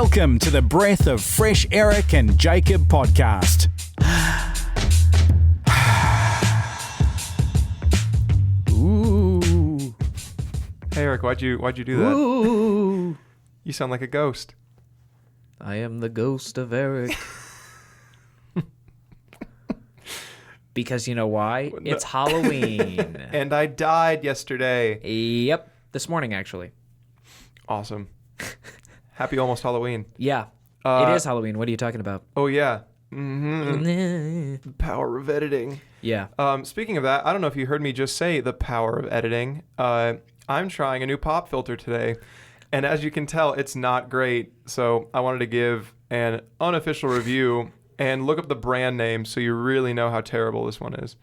Welcome to the Breath of Fresh Eric and Jacob podcast. Ooh. Hey Eric, why'd you do that? Ooh. You sound like a ghost. I am the ghost of Eric. Because you know why? No. It's Halloween. And I died yesterday. Yep. This morning, actually. Awesome. Happy almost Halloween. Yeah. It is Halloween. What are you talking about? Oh yeah. Mm-hmm. Power of editing. Yeah. Speaking of that, I don't know if you heard me just say the power of editing. I'm trying a new pop filter today. And as you can tell, it's not great. So I wanted to give an unofficial review and look up the brand name so you really know how terrible this one is.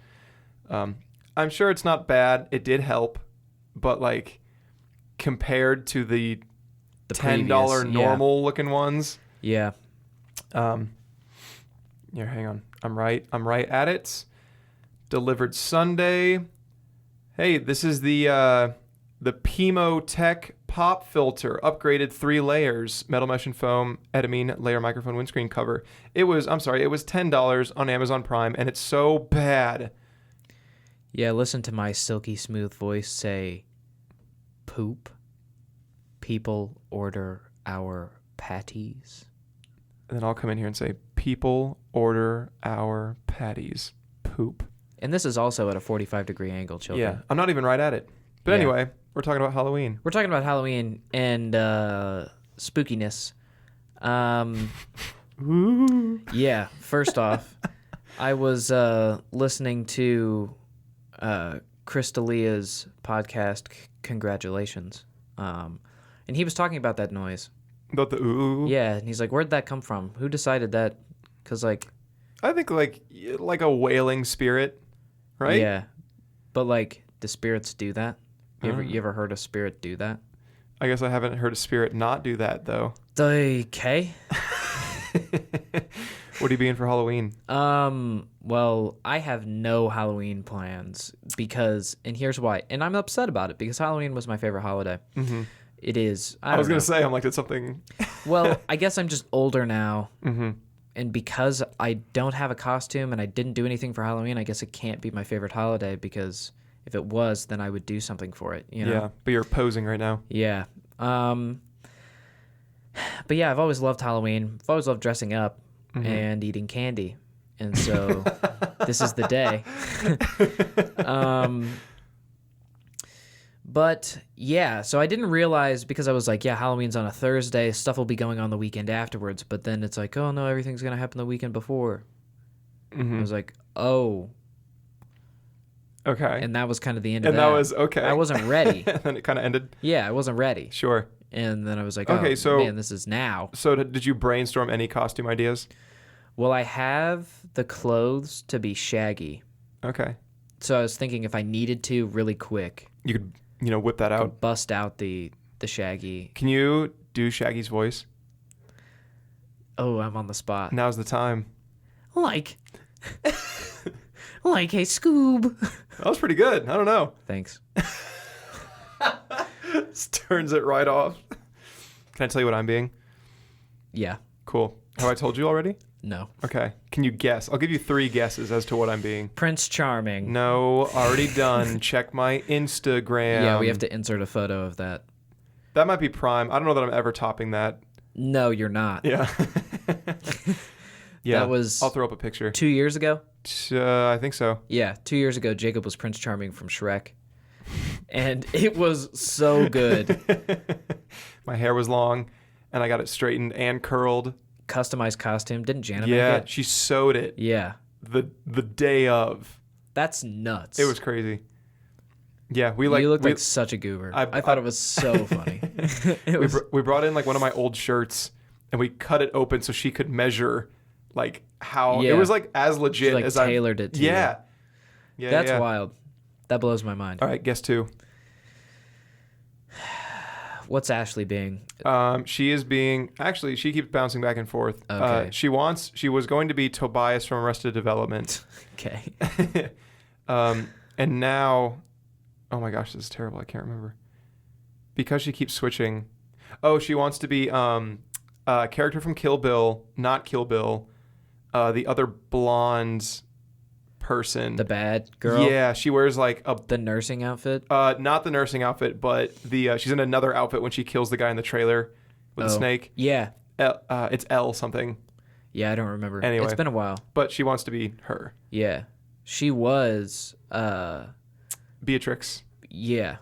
I'm sure it's not bad. It did help. But like compared to the $10 previous, normal looking ones. Yeah. Here, hang on. I'm right at it. Delivered Sunday. Hey, this is the Pimo Tech pop filter, upgraded 3 layers, metal mesh and foam, Edamine layer microphone windscreen cover. It was $10 on Amazon Prime, and it's so bad. Yeah, listen to my silky smooth voice say, poop. People order our patties. And then I'll come in here and say, people order our patties. Poop. And this is also at a 45-degree angle, children. Yeah, I'm not even right at it. But anyway, we're talking about Halloween. We're talking about Halloween and spookiness. Yeah, first off, I was listening to Crystalia's podcast, Congratulations. And he was talking about that noise. About the ooh. Yeah, and he's like, where'd that come from? Who decided that? Because, like... I think like a wailing spirit, right? Yeah. But, like, do spirits do that? You ever heard a spirit do that? I guess I haven't heard a spirit not do that, though. Okay. What are you being for Halloween? Well, I have no Halloween plans because, and here's why. And I'm upset about it because Halloween was my favorite holiday. Mm-hmm. It is. I was going to say, I'm like, it's something. Well, I guess I'm just older now. Mm-hmm. And because I don't have a costume and I didn't do anything for Halloween, I guess it can't be my favorite holiday because if it was, then I would do something for it. You know? Yeah, but you're posing right now. Yeah. But yeah, I've always loved Halloween. I've always loved dressing up and eating candy. And so this is the day. But yeah, so I didn't realize because I was like, yeah, Halloween's on a Thursday. Stuff will be going on the weekend afterwards. But then it's like, oh no, everything's going to happen the weekend before. I was like, oh. Okay. And that was kind of the end of and that. that was okay. I wasn't ready. And then it kind of ended. Yeah, I wasn't ready. Sure. And then I was like, okay, oh, so, man, this is now. So did you brainstorm any costume ideas? Well, I have the clothes to be Shaggy. Okay. So I was thinking if I needed to really quick. You could, whip that I out. could bust out the Shaggy. Can you do Shaggy's voice? Oh, I'm on the spot. Now's the time. Like, hey, Scoob. That was pretty good. I don't know. Thanks. Just turns it right off. Can I tell you what I'm being? Yeah. Cool. Have I told you already? No. Okay. Can you guess? I'll give you 3 guesses as to what I'm being. Prince Charming. No, already done. Check my Instagram. Yeah, we have to insert a photo of that. That might be prime. I don't know that I'm ever topping that. No, you're not. Yeah. Yeah. That was I'll throw up a picture. 2 years ago? I think so. Yeah, 2 years ago, Jacob was Prince Charming from Shrek. And it was so good. My hair was long, and I got it straightened and curled. Customized costume. Didn't Jana make Yeah, it? she sewed it. Yeah. The day of. That's nuts. It was crazy. Yeah, you looked like such a goober. I thought it was so funny. We brought in like one of my old shirts, and we cut it open so she could measure like how it was like as legit she, like, as I tailored it to you. Yeah, That's wild. That blows my mind. All right, guess 2. What's Ashley being? She is being actually. She keeps bouncing back and forth. Okay. She was going to be Tobias from Arrested Development. Okay. And now, oh my gosh, this is terrible. I can't remember because she keeps switching. Oh, she wants to be character from Kill Bill, not Kill Bill, the other blonde person. The bad girl? Yeah, she wears like the nursing outfit? not the nursing outfit, but she's in another outfit when she kills the guy in the trailer with the snake. Yeah. It's L something. Yeah, I don't remember. Anyway. It's been a while. But she wants to be her. Yeah. She was Beatrix. Yeah.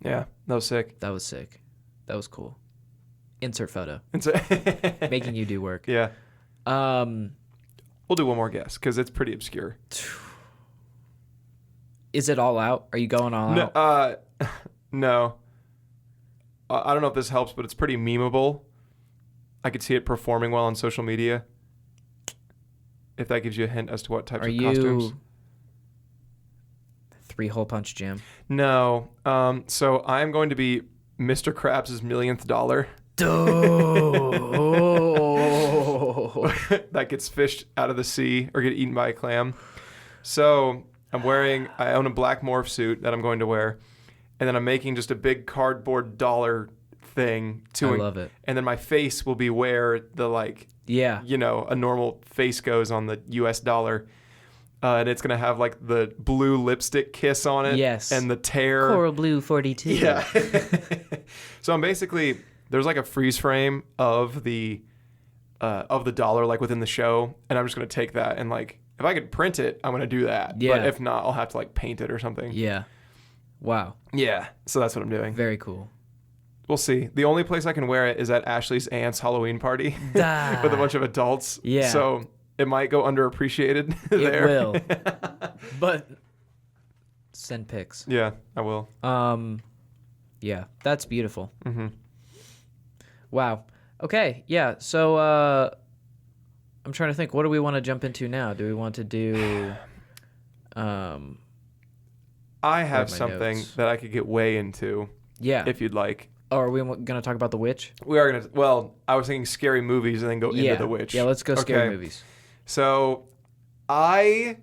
Yeah, that was sick. That was sick. That was cool. Insert photo. Making you do work. Yeah. We'll do one more guess because it's pretty obscure. Is it All Out? Are you going all out? No. I don't know if this helps, but it's pretty memeable. I could see it performing well on social media. If that gives you a hint as to what types of costumes. 3-hole punch Jim? No. So I'm going to be Mr. Krabs' millionth dollar. That gets fished out of the sea or get eaten by a clam. So I own a black morph suit that I'm going to wear. And then I'm making just a big cardboard dollar thing to I love it. And then my face will be where the a normal face goes on the US dollar. And it's going to have like the blue lipstick kiss on it. Yes. And the tear. Coral Blue 42. Yeah. So I'm basically, there's like a freeze frame of the dollar like within the show. And I'm just going to take that and like, if I could print it, I'm going to do that. Yeah. But if not, I'll have to like paint it or something. Yeah. Wow. Yeah. So that's what I'm doing. Very cool. We'll see. The only place I can wear it is at Ashley's aunt's Halloween party with a bunch of adults. Yeah. So it might go underappreciated there. It will. But send pics. Yeah, I will. Yeah, that's beautiful. Mm-hmm. Wow. Okay. Yeah. So I'm trying to think. What do we want to jump into now? Do we want to do? I have something that I could get way into. Yeah. If you'd like. Oh, are we going to talk about The Witch? We are going to. Well, I was thinking scary movies and then go into The Witch. Yeah, let's go scary movies. So, I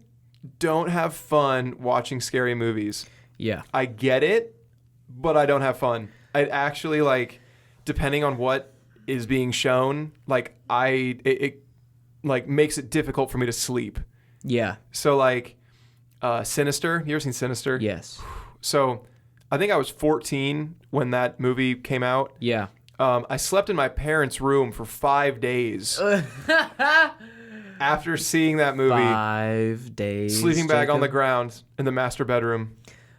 don't have fun watching scary movies. Yeah. I get it, but I don't have fun. I actually like, depending on what is being shown, like it like makes it difficult for me to sleep. Yeah. So like, Sinister. You ever seen Sinister? Yes. So, I think I was 14 when that movie came out. Yeah. I slept in my parents' room for 5 days. After seeing that movie. 5 days. Sleeping bag on the ground in the master bedroom.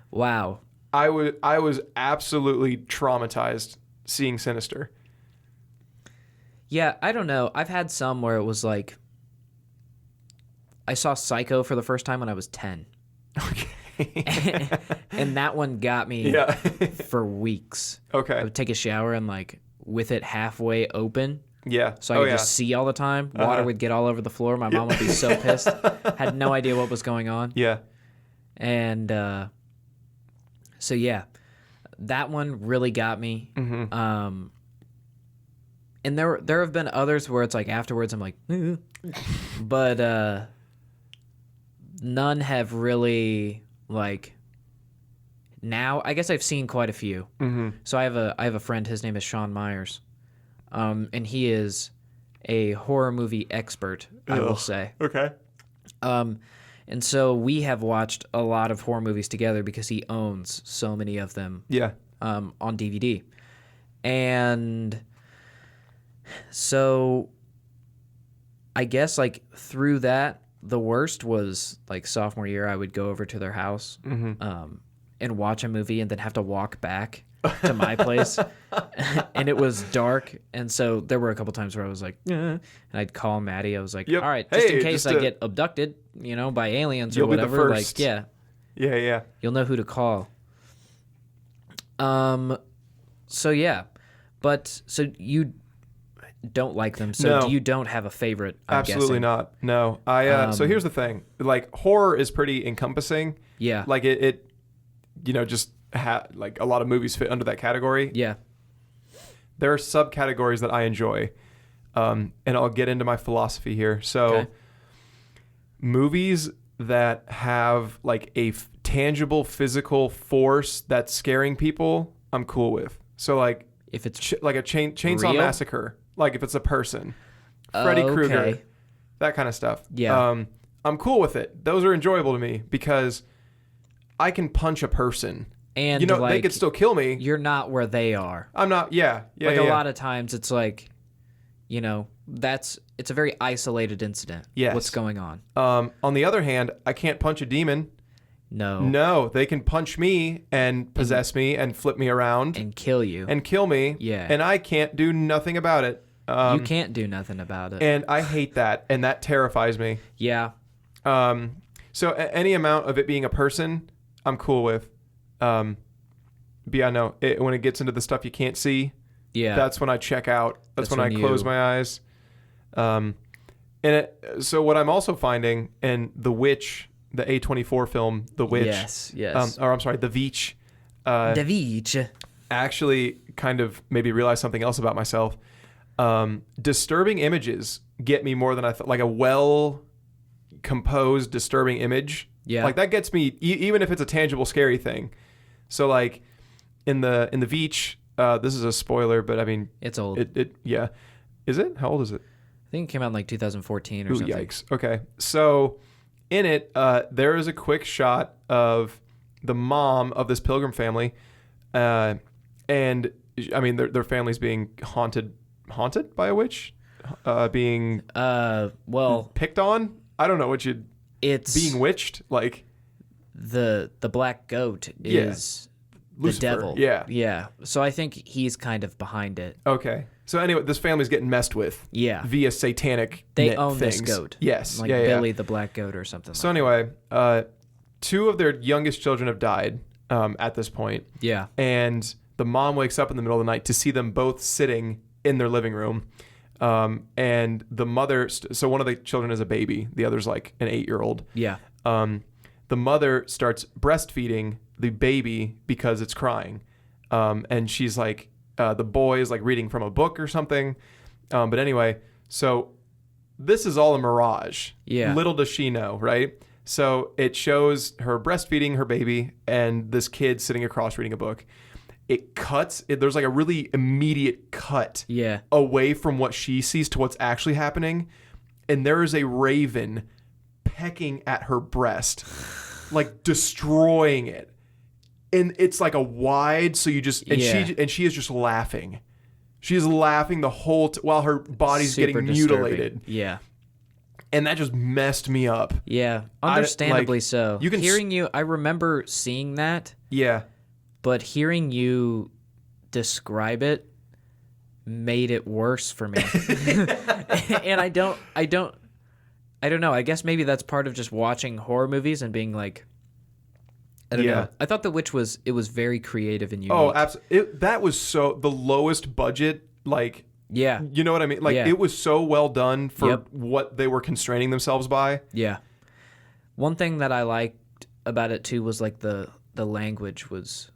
Wow. I was absolutely traumatized seeing Sinister. Yeah, I don't know. I've had some where it was like, I saw Psycho for the first time when I was 10. Okay. And that one got me for weeks. Okay. I would take a shower and like with it halfway open. Yeah. So I could just see all the time. Water would get all over the floor. My mom would be so pissed. Had no idea what was going on. Yeah. And so yeah, that one really got me. Mm-hmm. And there have been others where it's like afterwards I'm like, but none have really like. Now I guess I've seen quite a few. Mm-hmm. So I have a friend. His name is Sean Myers. And he is a horror movie expert, I will say. Okay. And so we have watched a lot of horror movies together because he owns so many of them. Yeah. On DVD. And so I guess like through that, the worst was like sophomore year, I would go over to their house and watch a movie and then have to walk back to my place. And it was dark. And so there were a couple times where I was like, and I'd call Maddie. I was like, all right, just in case I get abducted, by aliens or whatever. Be the first. Like, Yeah. You'll know who to call. So yeah. But so you don't like them. So you don't have a favorite, I'm Absolutely guessing. not. No. So here's the thing. Like horror is pretty encompassing. Yeah. Like it just like a lot of movies fit under that category. Yeah. There are subcategories that I enjoy. And I'll get into my philosophy here. So movies that have like a tangible physical force that's scaring people, I'm cool with. So like if it's like a Chainsaw real? Massacre. Like if it's a person. Freddy Krueger. Okay. That kind of stuff. Yeah. I'm cool with it. Those are enjoyable to me because I can punch a person. And you know, like, they could still kill me. You're not where they are. I'm not. Yeah. Like a lot of times it's like, you know, it's a very isolated incident. Yes. What's going on? On the other hand, I can't punch a demon. No. No, they can punch me and possess me and flip me around And kill you. and kill me. Yeah. And I can't do nothing about it. You can't do nothing about it. And I hate that, and that terrifies me. Yeah. So any amount of it being a person, I'm cool with. But yeah, no, when it gets into the stuff you can't see, Yeah. that's when I check out. That's when I when close you- my eyes. So what I'm also finding in The Witch, the A24 film, The Witch. Yes. Or I'm sorry, The Veach. The Beach. Actually kind of made me realize something else about myself. Disturbing images get me more than I thought. Like a well-composed, disturbing image. Yeah. Like that gets me, even if it's a tangible, scary thing. So like in the Veach, this is a spoiler, but I mean, It's old. Yeah. Is it? How old is it? I think it came out in like 2014 or Ooh, something. yikes. Okay. So in it, there is a quick shot of the mom of this pilgrim family. And I mean, their family's being haunted by a witch, being Well, picked on. I don't know what it's being witched. Like the black goat Yeah. is the Lucifer, devil. yeah. Yeah. So I think he's kind of behind it. Okay. So anyway, this family's getting messed with. Yeah. Via satanic. They own things. this goat. Yes. Like yeah. Billy the black goat or something. So like anyway, 2 of their youngest children have died at this point. that. Yeah. And the mom wakes up in the middle of the night to see them both sitting in their living room. And the mother, so one of the children is a baby, the other's like an 8-year-old. Yeah. The mother starts breastfeeding the baby because it's crying. And she's like, the boy is like reading from a book or something. But anyway, so this is all a mirage. Yeah. Little does she know, right? So it shows her breastfeeding her baby and this kid sitting across reading a book. It cuts. There's like a really immediate cut Yeah. away from what she sees to what's actually happening. And there is a raven pecking at her breast, like destroying it. And it's like a wide, so you just, and she is just laughing. She is laughing the whole while her body's Super getting disturbing. mutilated. Yeah. And that just messed me up. Yeah. Understandably so. you can Hearing you, I remember seeing that, Yeah. but hearing you describe it made it worse for me. And I don't know. I guess maybe that's part of just watching horror movies and being like, I don't know. I thought The Witch was very creative and unique. Oh, absolutely. That was so the lowest budget, like, Yeah. you know what I mean? Like, Yeah. it was so well done for Yep. what they were constraining themselves by. Yeah. One thing that I liked about it too was like the language was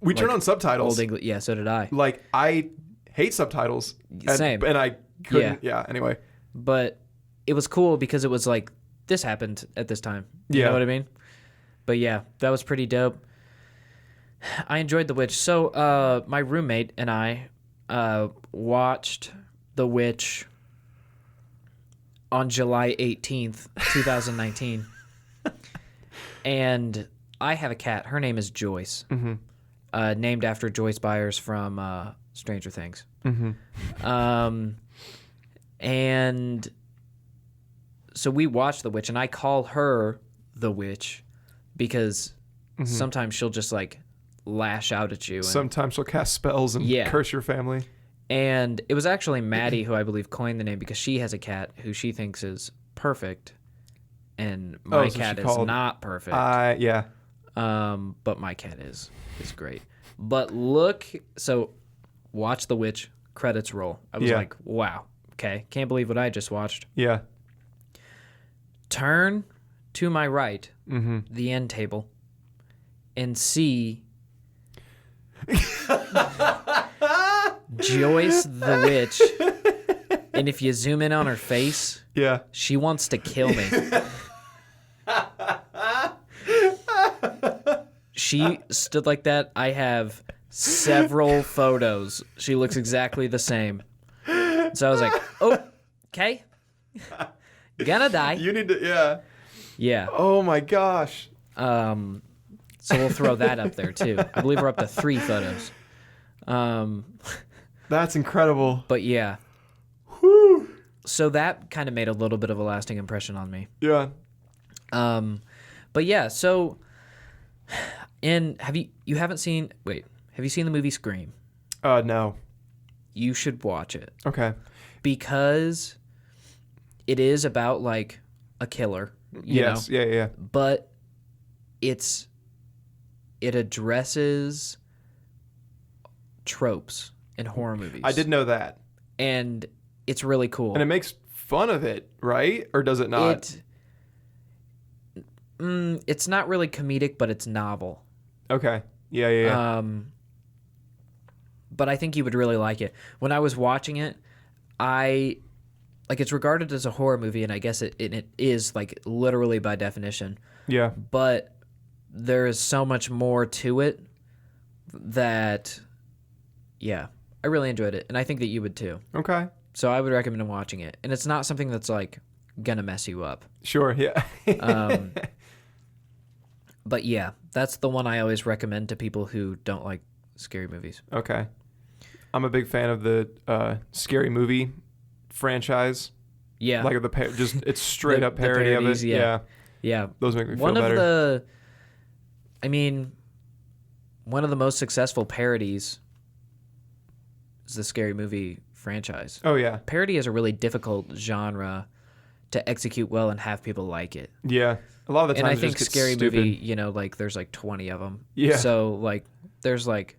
We turned Like, on subtitles. old English. Yeah, so did I. Like, I hate subtitles. Same. And I couldn't. Yeah. Anyway. But it was cool because it was like this happened at this time. You know what I mean? But yeah, that was pretty dope. I enjoyed The Witch. So my roommate and I watched The Witch on July 18th, 2019. And I have a cat. Her name is Joyce. Named after Joyce Byers from Stranger Things. And so we watched The Witch, and I call her The Witch because sometimes she'll just like lash out at you. And, Sometimes she'll cast spells and Yeah. curse your family. and it was actually Maddie who I believe coined the name because she has a cat who she thinks is perfect, and my so cat she is called- not perfect. Yeah. But my cat is great. But look, so watch The Witch, credits roll. I was Yeah. like, wow, okay, can't believe what I just watched. Yeah. Turn to my right, the end table, and see Joyce the Witch. And if you zoom in on her face, Yeah. she wants to kill me. She stood like that. I have several photos. She looks exactly the same. So I was like, oh, okay. Gonna die. You need to, yeah. Yeah. Oh my gosh. So we'll throw that up there too. I believe we're up to 3 photos. That's incredible. But yeah. Whew. So that kind of made a little bit of a lasting impression on me. Yeah. But yeah, so have you seen the movie Scream? No. You should watch it. Okay. Because it is about like a killer, you Yes. know? Yeah. But it addresses tropes in horror movies. I did know that. And it's really cool. And it makes fun of it, right? Or does it not? It's not really comedic, but it's novel. Okay. Yeah. But I think you would really like it. When I was watching it, it's regarded as a horror movie, and I guess it is, like, literally by definition. Yeah. But there is so much more to it that, yeah, I really enjoyed it, and I think that you would too. Okay. So I would recommend watching it, and it's not something that's like gonna mess you up. Sure. Yeah. But yeah, that's the one I always recommend to people who don't like scary movies. Okay. I'm a big fan of the scary movie franchise. Yeah. Like it's straight up parody of it. parodies, yeah. Yeah. Those make me feel One better. One of the most successful parodies is the scary movie franchise. Oh yeah. Parody is a really difficult genre to execute well and have people like it. Yeah. A lot of the And times I think it just gets scary stupid. movie, like there's like 20 of them. Yeah. So like there's like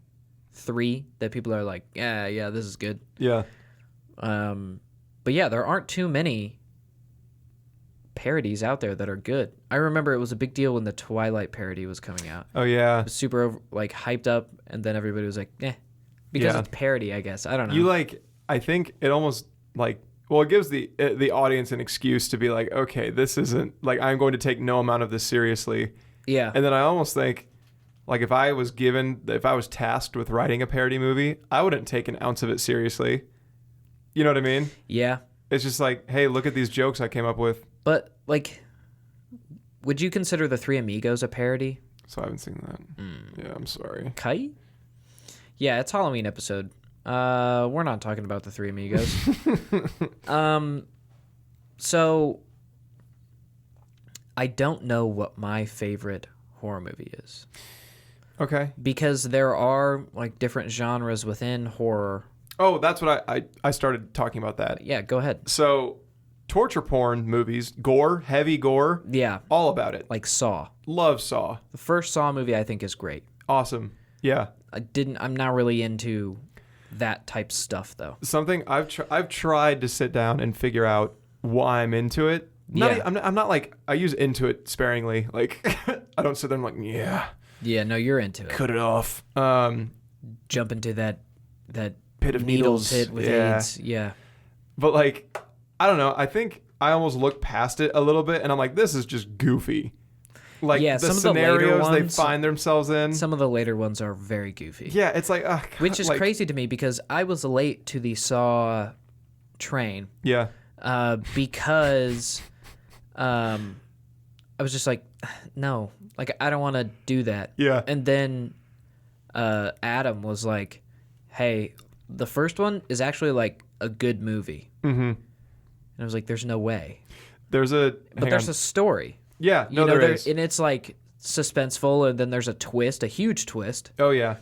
3 that people are like, yeah, this is good. Yeah. But yeah, there aren't too many parodies out there that are good. I remember it was a big deal when the Twilight parody was coming out. Oh yeah. It was super like hyped up, and then everybody was like, because Yeah. it's parody, I guess. I don't know. You I think it almost it gives the audience an excuse to be like, okay, this isn't like I'm going to take no amount of this seriously. Yeah. And then I almost think like if I was tasked with writing a parody movie, I wouldn't take an ounce of it seriously. You know what I mean? Yeah. It's just like, hey, look at these jokes I came up with. But like, would you consider the Three Amigos a parody? So I haven't seen that. Yeah, I'm sorry. Kite? Yeah, it's Halloween episode. We're not talking about the Three Amigos. So I don't know what my favorite horror movie is. Okay. Because there are like different genres within horror. Oh, that's what I started talking about that. Yeah, go ahead. So torture porn movies, gore, heavy gore. Yeah. All about it. Like Saw. Love Saw. The first Saw movie I think is great. Awesome. Yeah. I'm not really into that type stuff though. Something I've tried to sit down and figure out why I'm into it. Yeah. I'm not like, I use into it sparingly. Like I don't sit there and I'm like, yeah. Yeah, no, you're into it. Cut it off. Jump into that Pit of needles needles. hit with Yeah. AIDS. Yeah. But like, I don't know. I think I almost looked past it a little bit and I'm like, this is just goofy. Like Yeah, the some of the later scenarios they ones- find themselves in. Some of the later ones are very goofy. Yeah, it's like, Which is like, crazy to me because I was late to the Saw train Yeah. because I was just like, no, like I don't want to do that. Yeah. And then Adam was like, hey, the first one is actually like a good movie. Mm-hmm. And I was like, there's no way. There's a story. Yeah, no, You know, there is. and it's like suspenseful, and then there's a twist, a huge twist. Oh yeah.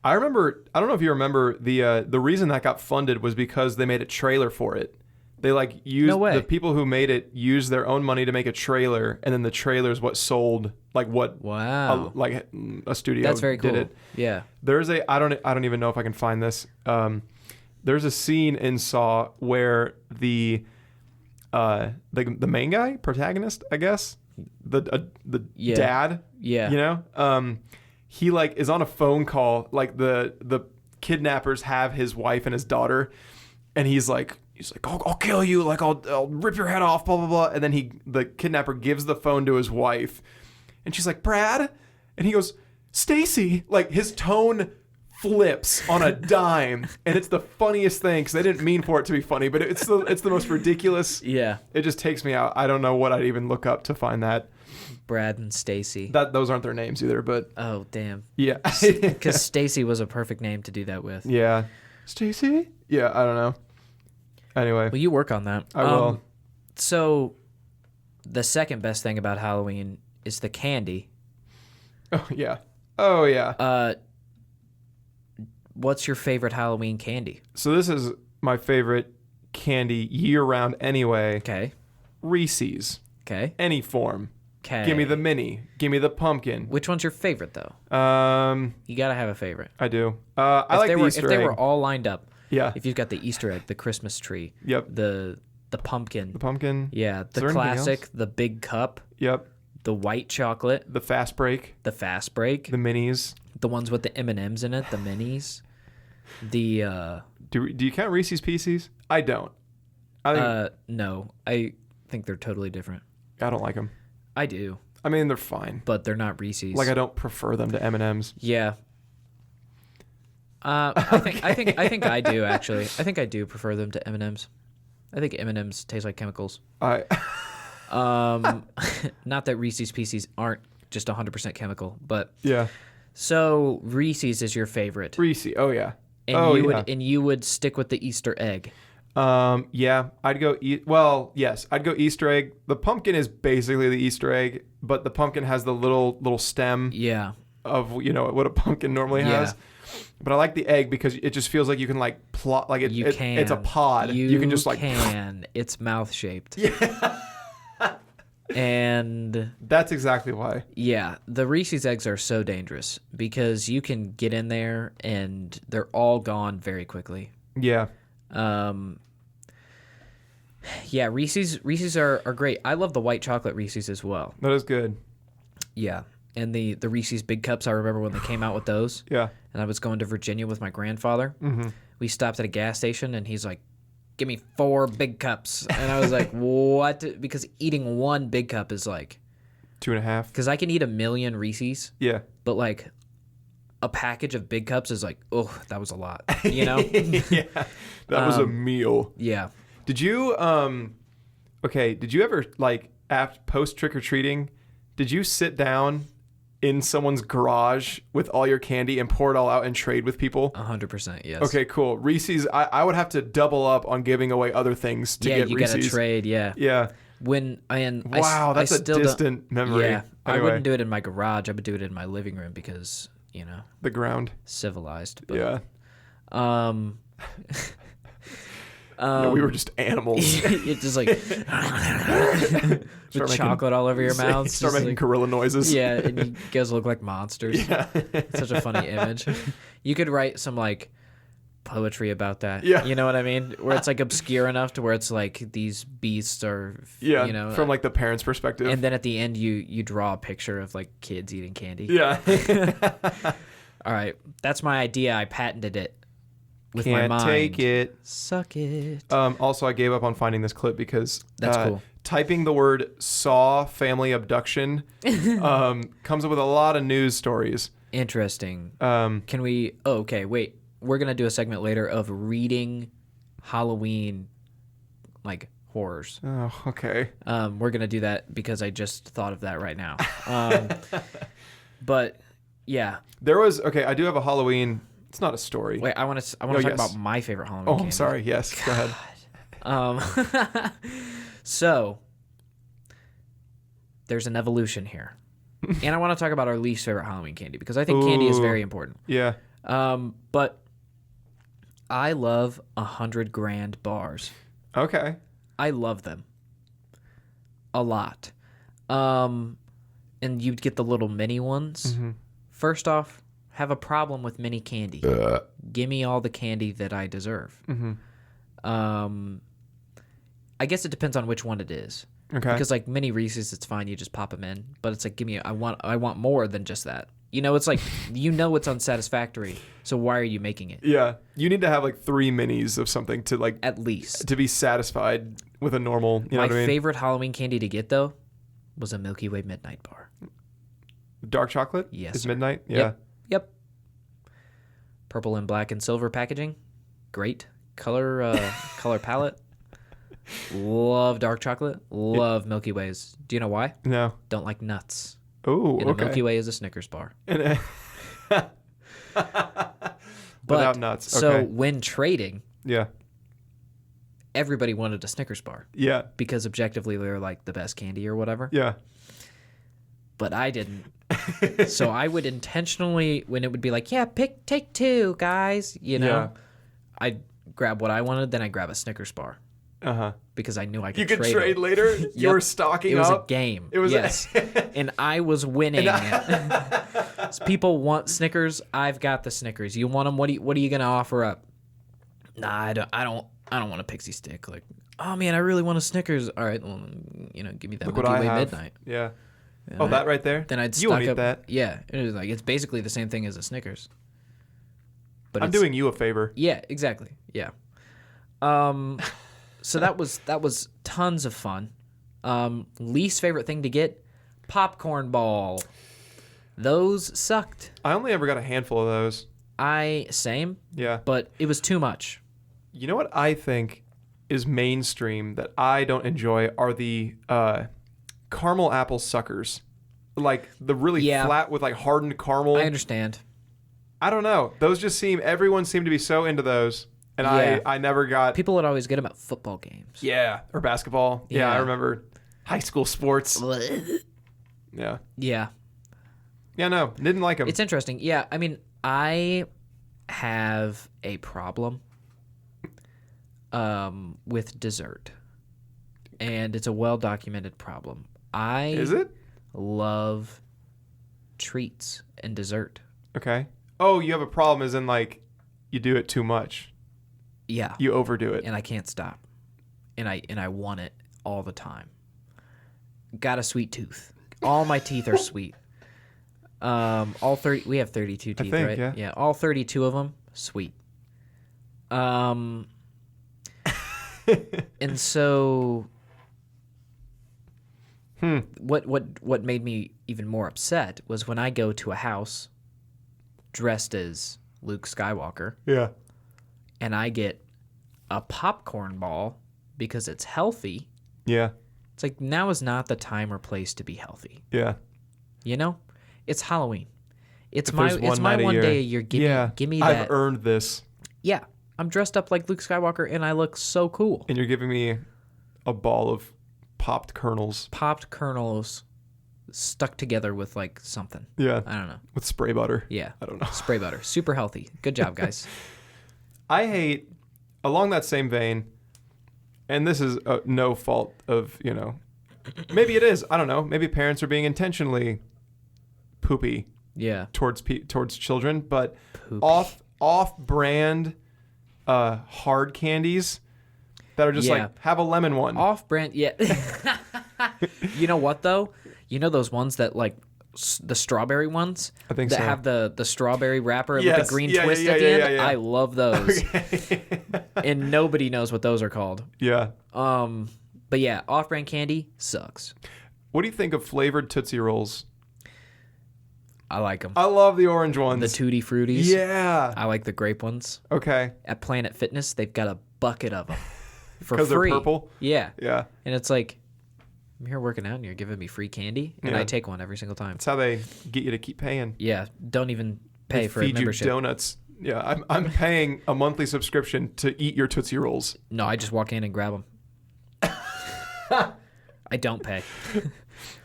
I remember, I don't know if you remember, the reason that got funded was because they made a trailer for it. They like used No way. the people who made it used their own money to make a trailer, and then the trailer is what sold like what Wow. a studio That's very cool. did it. Yeah. There's I don't even know if I can find this. There's a scene in Saw where the main guy, protagonist, I guess, the Yeah. dad, Yeah. you know, he like is on a phone call, like the kidnappers have his wife and his daughter, and he's like I'll kill you, like I'll rip your head off, blah blah blah, and then the kidnapper gives the phone to his wife, and she's like, Brad, and he goes, Stacy, like his tone flips on a dime, and it's the funniest thing because they didn't mean for it to be funny, but it's the most ridiculous. Yeah. It just takes me out. I don't know what I'd even look up to find that. Brad and Stacy. Those aren't their names either, but Oh, damn. yeah. Because Stacy was a perfect name to do that with. Yeah. Stacy? Yeah, I don't know. Anyway. Well, you work on that. I will. So, the second best thing about Halloween is the candy. Oh, yeah. Oh, yeah. What's your favorite Halloween candy? So this is my favorite candy year-round anyway. Okay. Reese's. Okay. Any form. Okay. Give me the mini. Give me the pumpkin. Which one's your favorite, though? You gotta have a favorite. I do. I like the Easter egg. If they egg. were all lined up. Yeah. If you've got the Easter egg, the Christmas tree. Yep. The pumpkin. The pumpkin. Yeah. Is The there anything classic. else? The big cup. Yep. The white chocolate. The fast break. The fast break. The minis. The ones with the M&Ms in it. The minis. The Do you count Reese's Pieces? I don't. I think, no. I think they're totally different. I don't like them. I do. I mean, they're fine. But they're not Reese's. Like I don't prefer them to M&Ms. Yeah. I think I do actually. I think I do prefer them to M&Ms. I think M&Ms taste like chemicals. Not that Reese's Pieces aren't just 100% chemical, but yeah. So Reese's is your favorite. Reese. Oh yeah. And you would stick with the Easter egg. Yeah, I'd go yes, I'd go Easter egg. The pumpkin is basically the Easter egg, but the pumpkin has the little stem of what a pumpkin normally has. But I like the egg because it just feels like you can like plot like it's a pod. You can just like it's mouth shaped. Yeah. And that's exactly why. Yeah, the Reese's eggs are so dangerous because you can get in there and they're all gone very quickly. Yeah. Yeah, Reese's are great. I love the white chocolate Reese's as well. That is good. Yeah. And the Reese's Big Cups, I remember when they came out with those. Yeah. And I was going to Virginia with my grandfather. Mm-hmm. We stopped at a gas station and he's like, "Give me 4 big cups." And I was like, "What?" Because eating one big cup is like 2.5. Because I can eat 1 million Reese's. Yeah. But like a package of big cups is like, oh, that was a lot. You know? Yeah. That was a meal. Yeah. Did you did you ever like post trick or treating, did you sit down in someone's garage with all your candy and pour it all out and trade with people? 100%, yes. Okay, cool. Reese's, I would have to double up on giving away other things to get Reese's. Yeah, you gotta trade, yeah. Yeah. Wow, that's a distant memory. Yeah, anyway. I wouldn't do it in my garage. I would do it in my living room because, the ground. Civilized. But, Yeah. We were just animals. It's just like with chocolate all over your mouth. Start making gorilla noises. Yeah, and you guys look like monsters. Yeah. It's such a funny image. You could write some like poetry about that. Yeah. You know what I mean? Where it's like obscure enough to where it's like these beasts are from like the parent's perspective. And then at the end you draw a picture of like kids eating candy. Yeah. All right. That's my idea. I patented it. With Can't my mind. take it. Suck it. Also, I gave up on finding this clip because that's cool. Typing the word "saw family abduction" comes up with a lot of news stories. Interesting. Can we? Oh, okay. Wait. We're gonna do a segment later of reading Halloween like horrors. Oh, okay. We're gonna do that because I just thought of that right now. But yeah, there was I do have a Halloween. It's not a story. Wait, I want to talk about my favorite Halloween candy. I'm sorry. Yes, go ahead. So there's an evolution here. And I want to talk about our least favorite Halloween candy because I think candy is very important. Yeah. But I love 100 grand bars. Okay. I love them a lot. And you'd get the little mini ones. Mm-hmm. First off, have a problem with mini candy. Give me all the candy that I deserve. Mm-hmm. I guess it depends on which one it is. Okay. Because like mini Reese's, it's fine. You just pop them in. But it's like, I want more than just that. It's like, it's unsatisfactory. So why are you making it? Yeah. You need to have like 3 minis of something to like. At least. To be satisfied with a normal, My favorite Halloween candy to get though was a Milky Way Midnight Bar. Dark chocolate? Yes. Is midnight? Yeah. Yep. Purple and black and silver packaging. Great. Color palette. Love dark chocolate. Love Milky Ways. Do you know why? No. Don't like nuts. Oh, And okay. a Milky Way is a Snickers bar. Without nuts. Okay. So when trading, Yeah. everybody wanted a Snickers bar Yeah. because objectively they were like the best candy or whatever. Yeah. But I didn't. So I would intentionally, when it would be like, take 2, guys, Yeah. I'd grab what I wanted, then I'd grab a Snickers bar Uh-huh. because I knew I could You could trade trade it. later? You Yep. were stocking It was up? a game. It was yes. And I was winning. So people want Snickers. I've got the Snickers. You want them? What are you going to offer up? Nah, I don't want a pixie stick. Like, oh man, I really want a Snickers. All right, well, give me that Look Milky what I Way have. Midnight. Yeah. And Oh, that right there? Then I'd You won't stock eat up. that. Yeah, it was like it's basically the same thing as a Snickers. But I'm doing you a favor. Yeah, exactly. Yeah. So that was tons of fun. Least favorite thing to get, popcorn ball. Those sucked. I only ever got a handful of those. Same, Yeah. but it was too much. You know what I think is mainstream that I don't enjoy are the caramel apple suckers. Like the really Yeah. flat with like hardened caramel. I understand. I don't know. Those just everyone seemed to be so into those. And Yeah. I never got. People would always get them at football games. Yeah. Or basketball. Yeah. I Yeah. remember high school sports. Yeah. Yeah. Yeah, no. Didn't like them. It's interesting. Yeah, I mean, I have a problem with dessert. And it's a well-documented problem. Is it? love treats and dessert. Okay. Oh, you have a problem as in like you do it too much. Yeah. You overdo it. And I can't stop. And I want it all the time. Got a sweet tooth. All my teeth are sweet. All 30 we have 32 teeth, think, right? yeah. Yeah, all 32 of them sweet. And so what made me even more upset was when I go to a house dressed as Luke Skywalker Yeah. and I get a popcorn ball because it's healthy. Yeah. It's like now is not the time or place to be healthy. Yeah. You know? It's Halloween. It's If my there's one it's my night a one year. day a year. Give me that. I've earned this. Yeah. I'm dressed up like Luke Skywalker and I look so cool. And you're giving me a ball of popped kernels. Popped kernels stuck together with like something. Yeah. I don't know. With spray butter. Yeah. I don't know. Spray butter. Super healthy. Good job, guys. I hate, along that same vein, and this is no fault of, maybe it is. I don't know. Maybe parents are being intentionally poopy Yeah. towards children, but Poopy. off-brand hard candies that are just Yeah. like, have a lemon one. Off-brand. Yeah. You know what though? You know those ones that like the strawberry ones I think that so. have the strawberry wrapper with Yes. the green Yeah, twist yeah, at the yeah, end? yeah, yeah. I love those. Okay. And nobody knows what those are called. Yeah. But yeah, off-brand candy sucks. What do you think of flavored Tootsie Rolls? I like them. I love the orange ones. The Tutti Fruities. Yeah. I like the grape ones. Okay. At Planet Fitness, they've got a bucket of them for 'Cause they're free. purple? Yeah. Yeah. And it's like, I'm here working out and you're giving me free candy, and Yeah. I take one every single time. That's how they get you to keep paying. Yeah. Don't even pay They for a feed membership. you donuts. Yeah, I'm paying a monthly subscription to eat your Tootsie Rolls. No, I just walk in and grab them. I don't pay.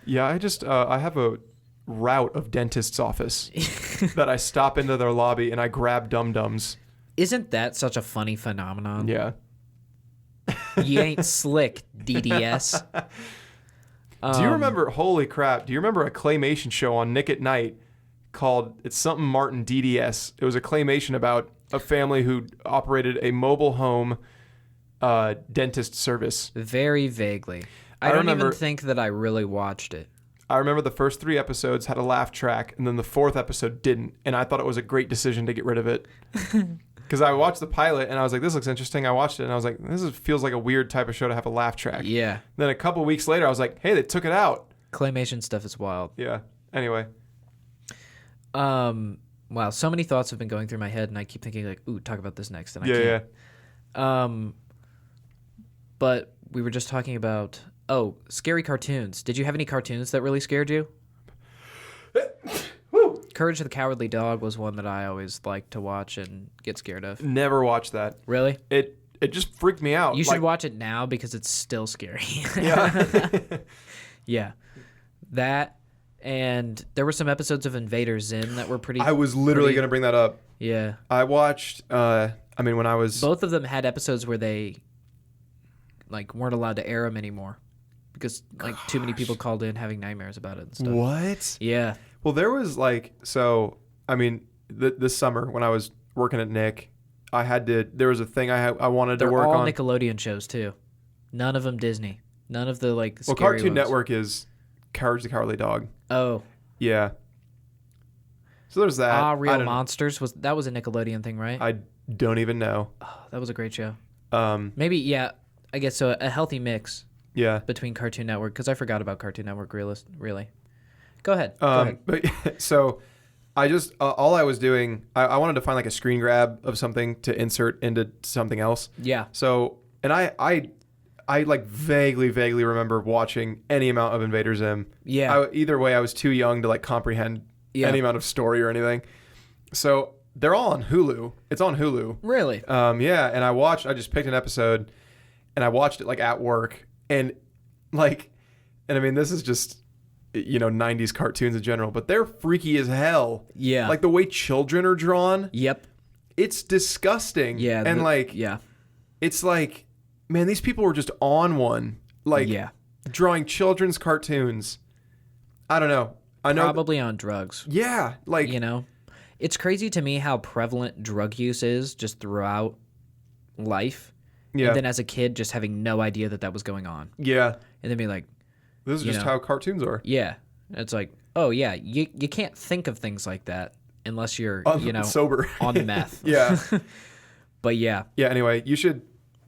Yeah, I just I have a route of dentist's office that I stop into their lobby and I grab dum-dums. Isn't that such a funny phenomenon? Yeah. You ain't slick, DDS. Do you remember, holy crap, do you remember a claymation show on Nick at Night called, it's something Martin DDS. It was a claymation about a family who operated a mobile home dentist service. Very vaguely. I I don't remember- even think that I really watched it. I remember the first 3 episodes had a laugh track, and then the 4th episode didn't, and I thought it was a great decision to get rid of it. Because I watched the pilot, and I was like, this looks interesting. I watched it, and I was like, feels like a weird type of show to have a laugh track. Yeah. Then a couple weeks later, I was like, hey, they took it out. Claymation stuff is wild. Yeah. Anyway. Wow, so many thoughts have been going through my head, and I keep thinking like, "Ooh, talk about this next," and I Yeah, can't. But we were just talking about scary cartoons. Did you have any cartoons that really scared you? Courage the Cowardly Dog was one that I always liked to watch and get scared of. Never watched that. Really? It just freaked me out. You should watch it now because it's still scary. Yeah. Yeah. That, and there were some episodes of Invader Zim that were pretty... I was literally going to bring that up. Yeah. I watched, when I was... Both of them had episodes where they weren't allowed to air them anymore because too many people called in having nightmares about it and stuff. What? Yeah. Well, there was this summer when I was working at Nick, there was a thing I wanted to work They're all on. Nickelodeon shows too. None of them Disney. None of the scary Cartoon ones. Network is Courage the Cowardly Dog. Oh. Yeah. So there's that. Real Monsters was a Nickelodeon thing, right? I don't even know. Oh, that was a great show. Maybe, yeah. I guess so. A healthy mix. Yeah. Between Cartoon Network, because I forgot about Cartoon Network. Really. Go ahead. But so I just all I was doing, I wanted to find a screen grab of something to insert into something else. Yeah. So and I vaguely remember watching any amount of Invader Zim. Yeah. Either way, I was too young to comprehend any amount of story or anything. So they're all on Hulu. It's on Hulu. Really? Yeah. And I just picked an episode, and I watched it at work, and this is just 90s cartoons in general, but they're freaky as hell. Yeah. The way children are drawn. Yep. It's disgusting. Yeah. And yeah. It's man, these people were just on one. Drawing children's cartoons. I don't know. I know. Probably on drugs. Yeah. It's crazy to me how prevalent drug use is just throughout life. Yeah. And then as a kid, just having no idea that was going on. Yeah. And then be like, this is just how cartoons are. Yeah. It's oh yeah, you can't think of things like that unless you're, sober. on meth. Yeah. But yeah. Yeah, anyway, you should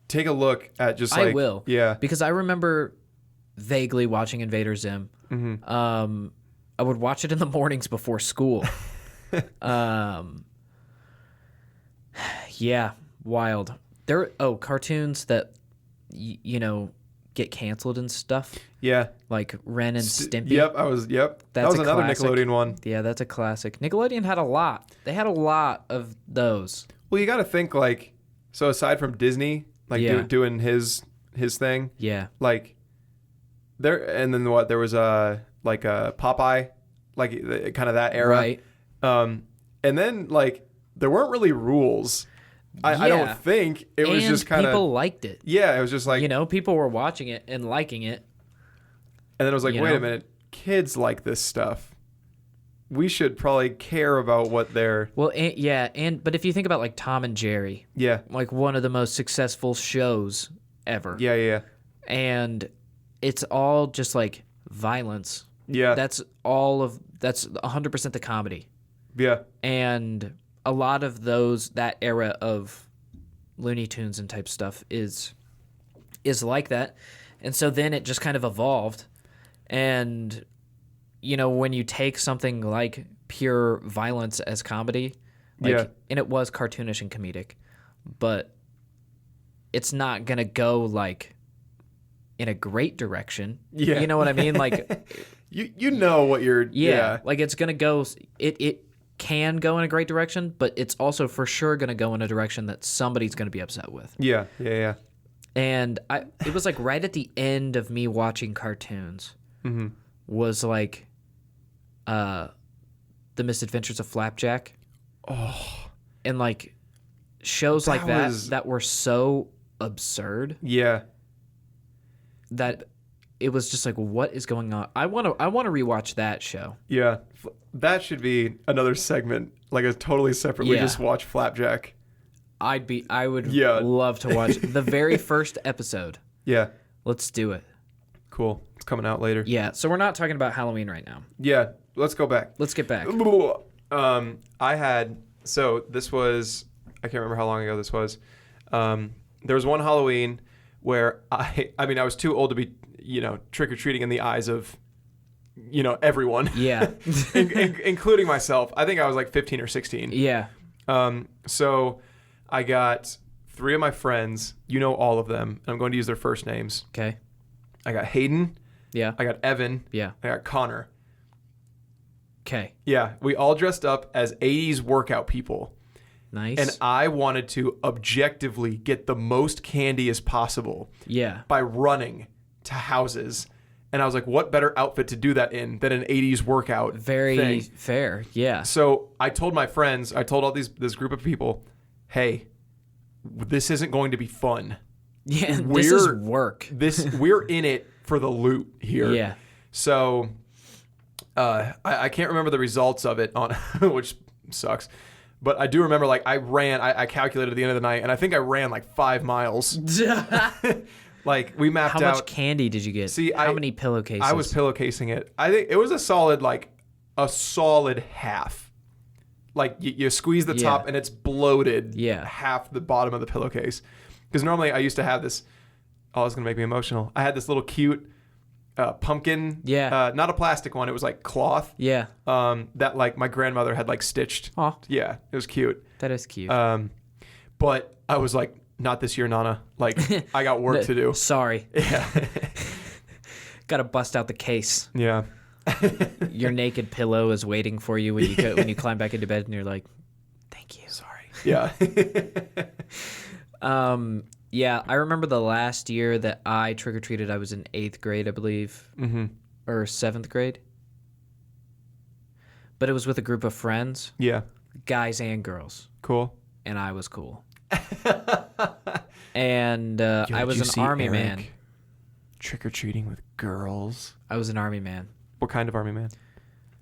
take a look at just I will. Yeah. Because I remember vaguely watching Invader Zim. Mm-hmm. I would watch it in the mornings before school. Yeah, wild. Cartoons that get canceled and stuff. Yeah. Like Ren and Stimpy. Yep. That was another classic. Nickelodeon one. Yeah, that's a classic. Nickelodeon had a lot. They had a lot of those. Well, you got to think so aside from Disney, doing his thing. Yeah. There, and then what? There was a Popeye, kind of that era. Right. And then there weren't really rules. I don't think it was just kind of people liked it. Yeah, it was just people were watching it and liking it. And then it was wait a minute, kids like this stuff. We should probably care about what they're... Well, but if you think about Tom and Jerry. Yeah. One of the most successful shows ever. Yeah. And it's all just violence. Yeah. That's 100% the comedy. Yeah. And a lot of that era of Looney Tunes and type stuff is like that. And so then it just kind of evolved. And, when you take something like pure violence as comedy, and it was cartoonish and comedic, but it's not going to go in a great direction. Yeah. You know what I mean? you know what you're... Yeah. It's going to go... It can go in a great direction, but it's also for sure going to go in a direction that somebody's going to be upset with. Yeah. And it was right at the end of me watching cartoons. Mm-hmm. Was The Misadventures of Flapjack. Oh. And shows that were so absurd. Yeah. That it was just what is going on? I want to rewatch that show. Yeah. That should be another segment, a totally separate. We just watch Flapjack. I would love to watch the very first episode. Yeah. Let's do it. Cool. It's coming out later. Yeah. So we're not talking about Halloween right now. Yeah. Let's go back. Let's get back. This was, I can't remember how long ago this was. There was one Halloween where I was too old to be, trick-or-treating in the eyes of everyone. Yeah. Including myself. I think I was like 15 or 16. Yeah. So I got 3 of my friends. You know all of them. I'm going to use their first names. Okay. I got Hayden. Yeah. I got Evan. Yeah. I got Connor. Okay. Yeah. We all dressed up as 80s workout people. Nice. And I wanted to objectively get the most candy as possible. Yeah. By running to houses. And I was like, what better outfit to do that in than an 80s workout Very thing? fair. Yeah. So I told my friends, I told all this group of people, hey, this isn't going to be fun. Yeah, this is work. We're in it for the loot here. Yeah. So I can't remember the results of it, which sucks. But I do remember, like, I calculated at the end of the night, and I think I ran like 5 miles. Like, we mapped out. How much candy did you get? See, how many pillowcases? I was pillowcasing it. I think it was a solid half. Like, you squeeze the top, and it's bloated. Yeah. Half the bottom of the pillowcase. Because normally I used to have this. Oh, it's gonna make me emotional. I had this little cute pumpkin. Yeah. Not a plastic one. It was like cloth. Yeah. That like my grandmother had like stitched. Aw. Yeah, it was cute. That is cute. But I was like, not this year, Nana. Like, I got work to do. Sorry. Yeah. Got to bust out the case. Yeah. Your naked pillow is waiting for you when you climb back into bed, and you're like, "Thank you." Sorry. Yeah. Yeah. I remember the last year that I trick or treated. I was in 8th grade, I believe, or 7th grade. But it was with a group of friends, Yeah. guys and girls, Cool. and I was cool. And I was an army man. Trick or treating with girls. I was an army man. What kind of army man?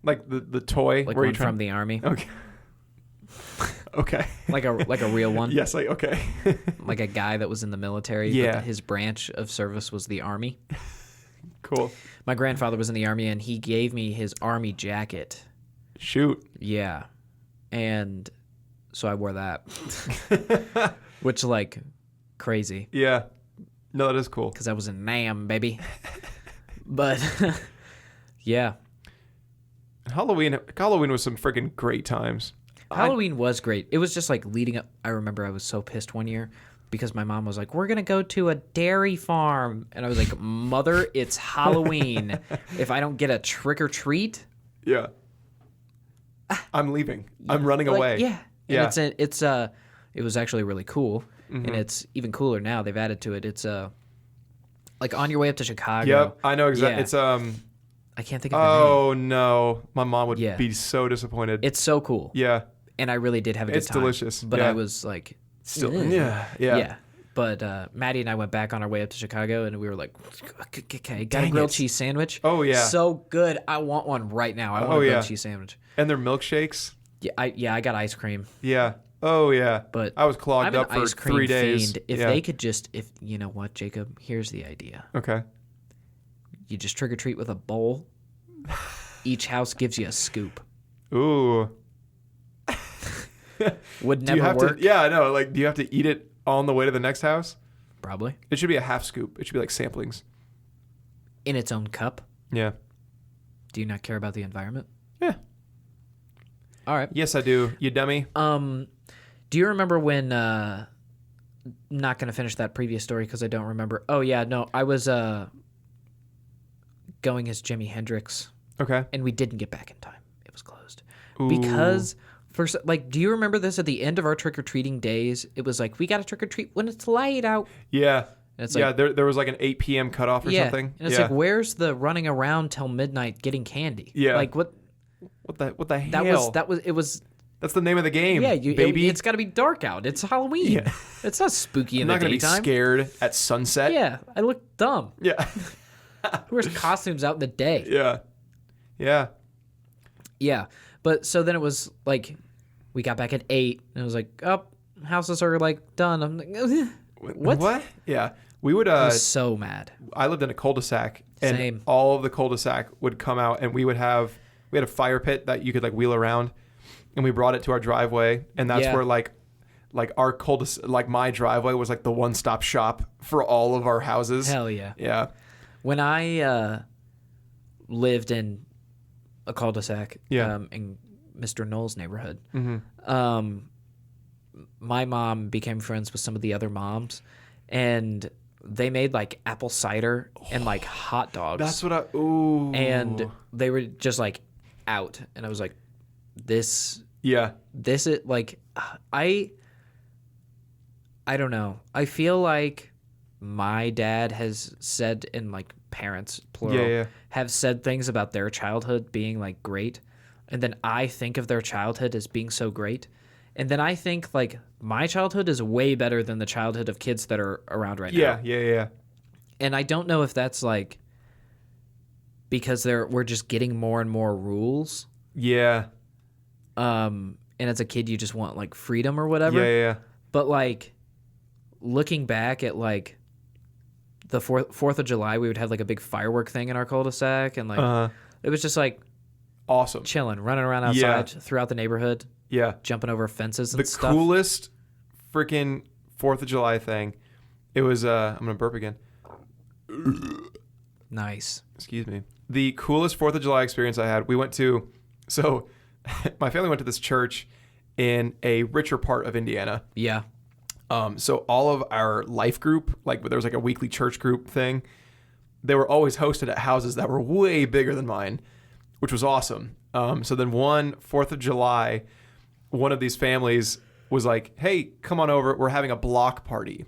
Like the toy? Like where one you trying... from the army. Okay. Okay. Like a real one. Yes. Like okay. Like a guy that was in the military. Yeah. But his branch of service was the army. Cool. My grandfather was in the army, and he gave me his army jacket. Shoot. Yeah. And so I wore that. Which, like, crazy. Yeah. No, that is cool. Because I was a NAM, baby. But, yeah. Halloween was some freaking great times. Halloween was great. It was just, like, leading up. I remember I was so pissed one year because my mom was like, we're going to go to a dairy farm. And I was like, Mother, it's Halloween. If I don't get a trick or treat. Yeah. I'm leaving. I'm running like, away. Yeah. Yeah. And it was actually really cool. And it's even cooler now. They've added to it. It's like on your way up to Chicago. Yep, I know exactly. Yeah. It's I can't think of the name. Oh no, my mom would be so disappointed. It's so cool. Yeah. And I really did have a good time. It's delicious. But yeah. I was like, still. Ugh. Yeah. But Maddie and I went back on our way up to Chicago, and we were like, okay, got a Dang grilled it. cheese sandwich. Oh yeah. So good. I want one right now. I want a grilled cheese sandwich. And their milkshakes. Yeah, I got ice cream. Yeah. Oh yeah. But I was clogged I'm up an for ice cream 3 days. Fiend. If they could if you know what, Jacob, here's the idea. Okay. You just trick or treat with a bowl. Each house gives you a scoop. Ooh. Would never work. Yeah, I know. Like, do you have to eat it on the way to the next house? Probably. It should be a half scoop. It should be like samplings. In its own cup. Yeah. Do you not care about the environment? Yeah. All right. Yes, I do. You dummy. Do you remember when? Not gonna finish that previous story because I don't remember. Oh yeah, no, I was going as Jimi Hendrix. Okay. And we didn't get back in time. It was closed Ooh. because do you remember this at the end of our trick or treating days? It was like we got to trick or treat when it's light out. Yeah. And it's yeah. like, there was like an 8 p.m. cutoff or something. And it's like, where's the running around till midnight getting candy? Yeah. Like what? What the hell? It was. That's the name of the game. Yeah, baby. It's got to be dark out. It's Halloween. Yeah. It's not spooky in I'm the not daytime. gonna be scared at sunset. Yeah, I look dumb. Yeah. Who wears costumes out in the day? Yeah. Yeah. Yeah, but so then it was like we got back at 8, and it was like, oh, houses are like done. I'm like, what? What? Yeah. We would. I was so mad. I lived in a cul-de-sac, and Same. all of the cul-de-sac would come out, and we had a fire pit that you could like wheel around, and we brought it to our driveway, and that's where like our cul-de-sac, like my driveway was like the one-stop shop for all of our houses. Hell yeah. Yeah. When I lived in a cul-de-sac Yeah. in Mr. Knoll's neighborhood. Mm-hmm. My mom became friends with some of the other moms, and they made like apple cider and like hot dogs. That's what ooh. And they were just like out, and I was like, this is like, I don't know. I feel like my dad has said, and like parents plural have said things about their childhood being like great, and then I think of their childhood as being so great, and then I think like my childhood is way better than the childhood of kids that are around right now. Yeah. And I don't know if that's like because we're just getting more and more rules. Yeah. And as a kid you just want like freedom or whatever. Yeah. But like looking back at like the 4th of July, we would have like a big firework thing in our cul-de-sac, and like it was just like awesome, chilling, running around outside throughout the neighborhood. Yeah, jumping over fences and stuff. The coolest freaking 4th of July thing. It was I'm gonna burp again. Nice. Excuse me. The coolest 4th of July experience I had. We went to my family went to this church in a richer part of Indiana. Yeah. So all of our life group, like there was like a weekly church group thing, they were always hosted at houses that were way bigger than mine, which was awesome. So then one 4th of July, one of these families was like, hey, come on over. We're having a block party.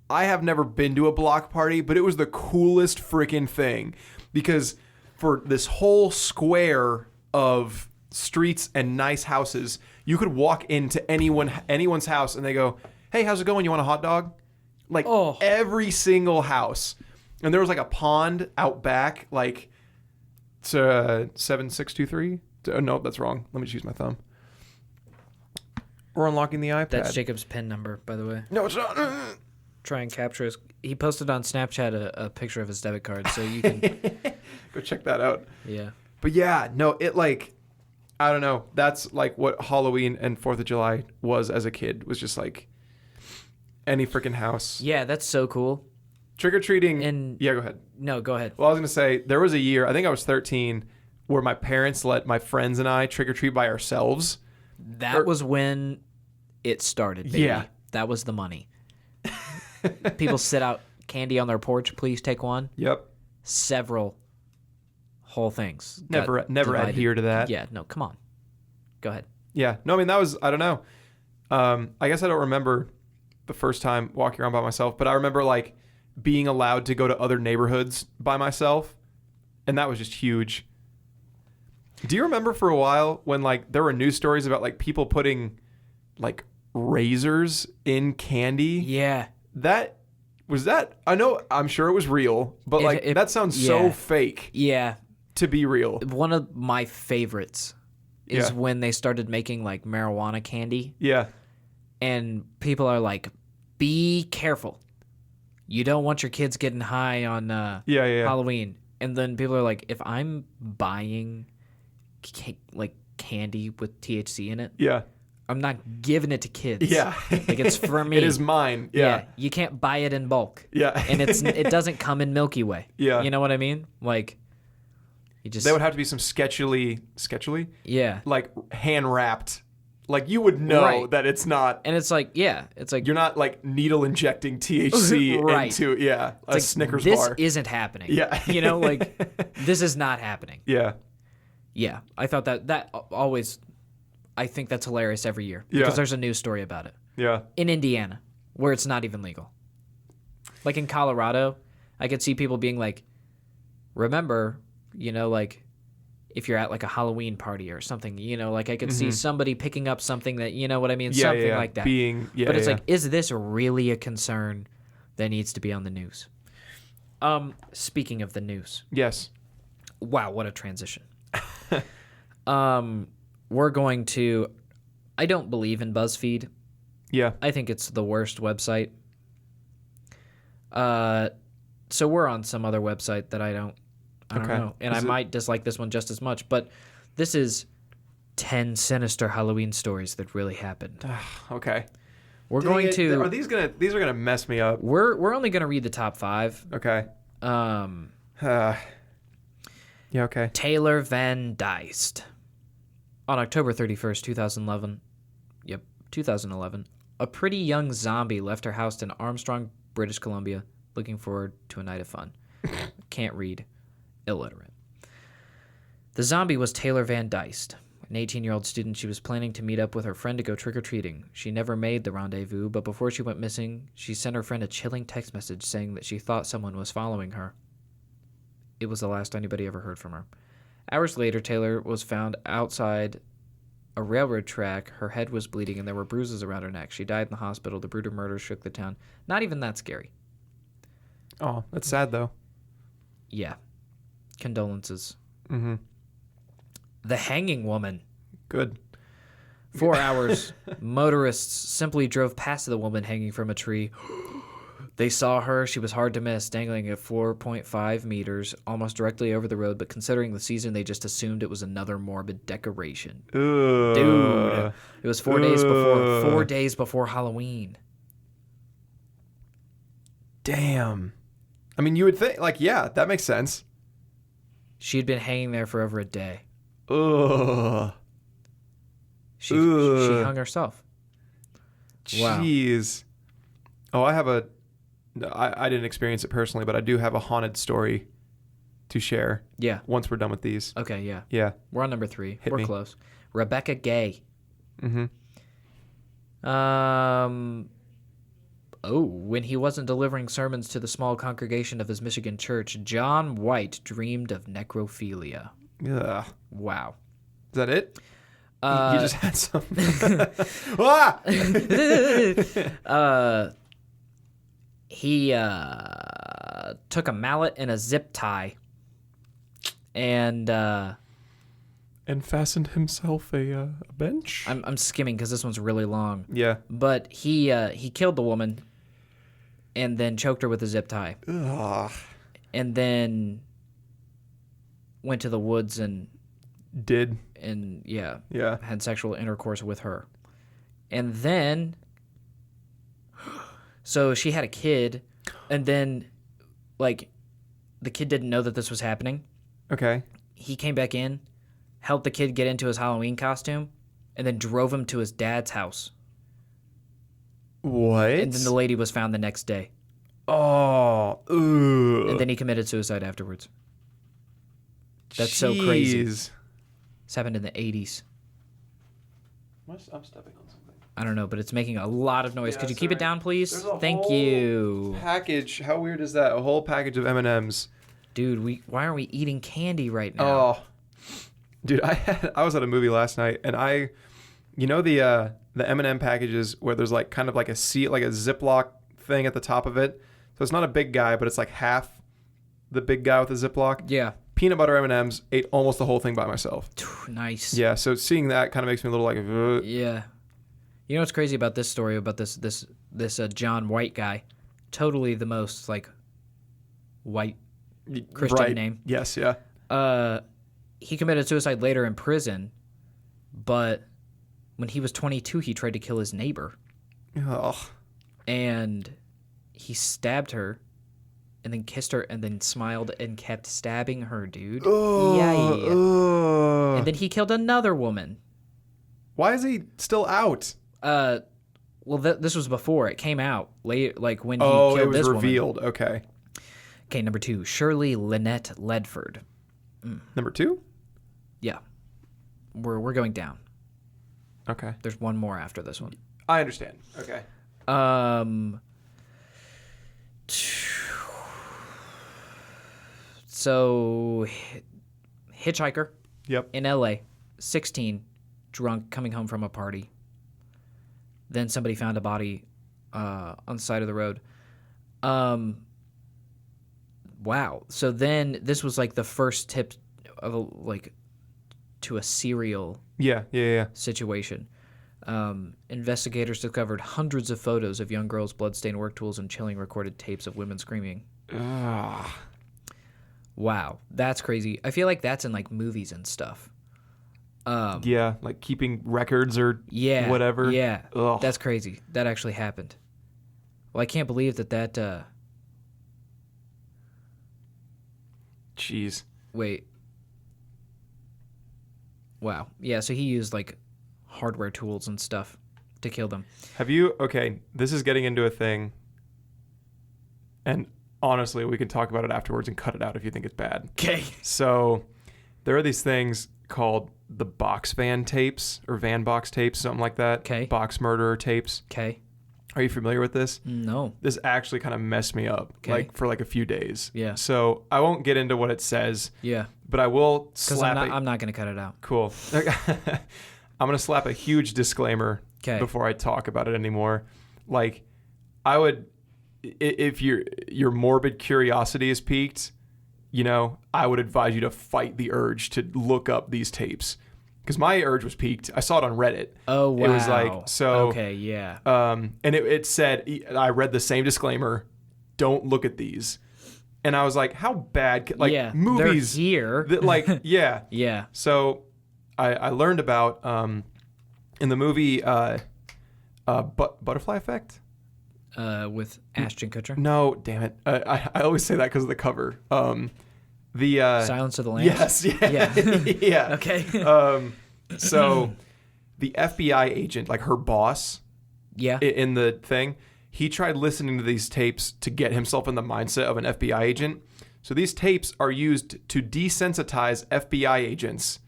I have never been to a block party, but it was the coolest freaking thing because for this whole square of streets and nice houses, you could walk into anyone's house and they go, hey, how's it going? You want a hot dog? Like every single house. And there was like a pond out back, like 7623. No, that's wrong. Let me just use my thumb. We're unlocking the iPad. That's Jacob's PIN number, by the way. No, it's not. Try and capture his. He posted on Snapchat a picture of his debit card, so you can go check that out. Yeah. But yeah, no, it like, I don't know. That's like what Halloween and 4th of July was as a kid. Was just like any freaking house. Yeah, that's so cool. Trick-or-treating. And yeah, go ahead. No, go ahead. Well, I was going to say, there was a year, I think I was 13, where my parents let my friends and I trick-or-treat by ourselves. That was when it started, baby. Yeah. That was the money. People sit out candy on their porch. Please take one. Yep. Several whole things. Never adhere to that. Yeah, no, come on. Go ahead. Yeah. No, I mean, that was, I don't know. I guess I don't remember the first time walking around by myself, but I remember like being allowed to go to other neighborhoods by myself, and that was just huge. Do you remember for a while when like there were news stories about like people putting like razors in candy? Yeah. I'm sure it was real, but that sounds so fake. Yeah. To be real. One of my favorites is when they started making like marijuana candy. Yeah. And people are like, be careful. You don't want your kids getting high on Halloween. And then people are like, if I'm buying like candy with THC in it, I'm not giving it to kids. Yeah. Like it's for me. It is mine. Yeah. You can't buy it in bulk. Yeah. And it doesn't come in Milky Way. Yeah. You know what I mean? Like there would have to be some sketchily, yeah, like hand wrapped. Like you would know that it's not. And it's like you're not like needle injecting THC into a Snickers bar. This isn't happening. Yeah. You know, like this is not happening. Yeah. Yeah. I thought that always, I think that's hilarious every year because there's a news story about it. Yeah. In Indiana, where it's not even legal. Like in Colorado, I could see people being like, remember, you know, like if you're at like a Halloween party or something, you know, like I could see somebody picking up something that, you know what I mean? Something like that. But it's like, is this really a concern that needs to be on the news? Speaking of the news. Yes. Wow, what a transition. We're going to, I don't believe in BuzzFeed. Yeah. I think it's the worst website. So we're on some other website that I don't know. And I might dislike this one just as much, but this is 10 sinister Halloween stories that really happened. Okay. We're going to these are gonna mess me up. We're only gonna read the top 5. Okay. Yeah, okay. Taylor Van Dyst. On October 31st, 2011, a pretty young zombie left her house in Armstrong, British Columbia, looking forward to a night of fun. Can't read. Illiterate. The zombie was Taylor Van Dyst, an 18-year-old student. She was planning to meet up with her friend to go trick-or-treating. She never made the rendezvous, but before she went missing, she sent her friend a chilling text message saying that she thought someone was following her. It was the last anybody ever heard from her. Hours later, Taylor was found outside a railroad track. Her head was bleeding and there were bruises around her neck. She died in the hospital. The brutal murder shook the town. Not even that scary. Oh, that's sad, though. Yeah. Condolences. Mm-hmm. The hanging woman. Good. 4 hours. Motorists simply drove past the woman hanging from a tree. They saw her. She was hard to miss, dangling at 4.5 meters, almost directly over the road. But considering the season, they just assumed it was another morbid decoration. Ugh. Dude, it was 4 days before Halloween. Damn. I mean, you would think, like, yeah, that makes sense. She'd been hanging there for over a day. Ugh. She hung herself. Wow. Jeez. Oh, I didn't experience it personally, but I do have a haunted story to share. Yeah. Once we're done with these. Okay, yeah. Yeah. We're on number 3. Hit We're me. close. Rebecca Gay. Mm-hmm. When he wasn't delivering sermons to the small congregation of his Michigan church, John White dreamed of necrophilia. Yeah. Wow. Is that it? You just had some. Ah! He took a mallet and a zip tie and fastened himself a bench. I'm skimming because this one's really long. Yeah. But he killed the woman and then choked her with a zip tie. Ugh. And then went to the woods and Yeah. had sexual intercourse with her. And then so she had a kid, and then like the kid didn't know that this was happening. Okay. He came back in, helped the kid get into his Halloween costume, and then drove him to his dad's house. What? And then the lady was found the next day. Oh. Ugh. And then he committed suicide afterwards. That's so crazy. Jeez. This happened in the 80s. I'm stepping on something. I don't know, but it's making a lot of noise. Yeah, Could you that's keep it right. down, please? There's a Thank whole you. Package. How weird is that? A whole package of M&Ms. Dude, why aren't we eating candy right now? Oh. Dude, I was at a movie last night, and the M&M packages where there's like kind of like a Ziploc thing at the top of it. So it's not a big guy, but it's like half the big guy with a Ziploc. Yeah. Peanut butter M&Ms, ate almost the whole thing by myself. Nice. Yeah, so seeing that kind of makes me a little like, ugh. Yeah. You know what's crazy about this story, about this John White guy? Totally the most like white Christian Right. name. Yes, yeah. He committed suicide later in prison, but when he was 22, he tried to kill his neighbor. Ugh. And he stabbed her and then kissed her and then smiled and kept stabbing her, dude. Yay. Ugh. And then he killed another woman. Why is he still out? Well, this was before it came out. Late, like when he Oh, killed it was this revealed. woman. Okay. Okay, number 2, Shirley Lynette Ledford. Number 2? Yeah. We're going down. Okay. There's one more after this one. I understand. Okay. So, hitchhiker Yep. in LA, 16, drunk, coming home from a party. Then somebody found a body on the side of the road. Wow. So then this was like the first tip of to a serial Yeah. situation. Investigators discovered hundreds of photos of young girls' bloodstained work tools and chilling recorded tapes of women screaming. Ugh. Wow, that's crazy. I feel like that's in like movies and stuff. Yeah, like keeping records or Yeah, whatever. Yeah, Ugh. that's crazy. That actually happened. Well, I can't believe that. Jeez. Wait, Wow. Yeah, so he used like hardware tools and stuff to kill them. Okay, this is getting into a thing, and honestly, we can talk about it afterwards and cut it out if you think it's bad. Okay. So there are these things called the box van tapes or van box tapes, something like that. Okay. Box murderer tapes. Okay. Are you familiar with this? No. This actually kind of messed me up, like for like a few days. Yeah. So I won't get into what it says. Yeah. But I will Because slap I'm not going to cut it out. Cool. I'm going to slap a huge disclaimer before I talk about it anymore. Like, I would, if your morbid curiosity is piqued, I would advise you to fight the urge to look up these tapes. Because my urge was piqued. I saw it on Reddit. Oh, wow. It was like, so. Okay, yeah. And it said, I read the same disclaimer, don't look at these. And I was like, how bad, movies. They're here. That, yeah. Yeah. So I learned about, in the movie Butterfly Effect. With Ashton Kutcher? No, damn it. I always say that because of the cover. The Silence of the Lambs? Yes, yeah. Yeah. Okay. So the FBI agent, like her boss, yeah, in the thing, he tried listening to these tapes to get himself in the mindset of an FBI agent. So these tapes are used to desensitize FBI agents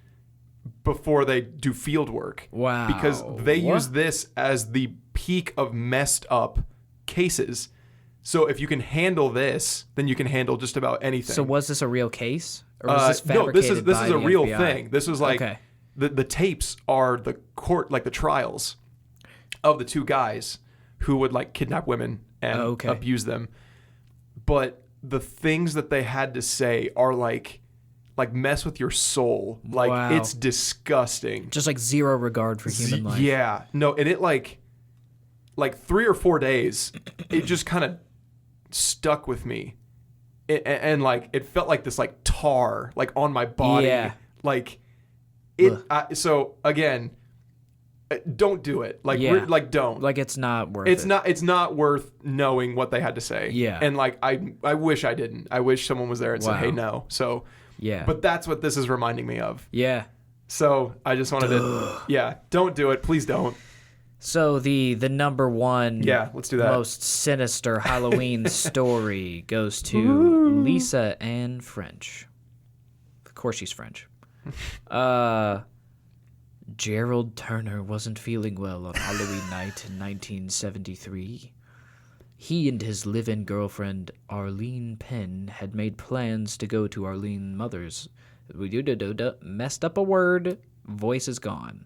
before they do field work. Wow. Because they use this as the peak of messed up cases. So if you can handle this, then you can handle just about anything. So was this a real case? Or was this fabricated no, this is a real FBI? thing. This was like, the tapes are the court, like the trials of the two guys who would like kidnap women and abuse them. But the things that they had to say are like mess with your soul. Like it's disgusting. Just like zero regard for human life. Yeah. No, and it like 3 or 4 days, it just kind of stuck with me. And like it felt like this like tar like on my body. Yeah. Like it so again, don't do it. Like don't. Like it's not worth it. It's not worth knowing what they had to say. Yeah. And like I wish I didn't. I wish someone was there and said, "Hey, no." So yeah. But that's what this is reminding me of. Yeah. So I just wanted to don't do it. Please don't. So the number one let's do that. most sinister Halloween story goes to Lisa Ann French. Of course she's French. Gerald Turner wasn't feeling well on Halloween night in 1973. He and his live-in girlfriend, Arlene Penn, had made plans to go to Arlene's mother's. Messed up a word. Voice is gone.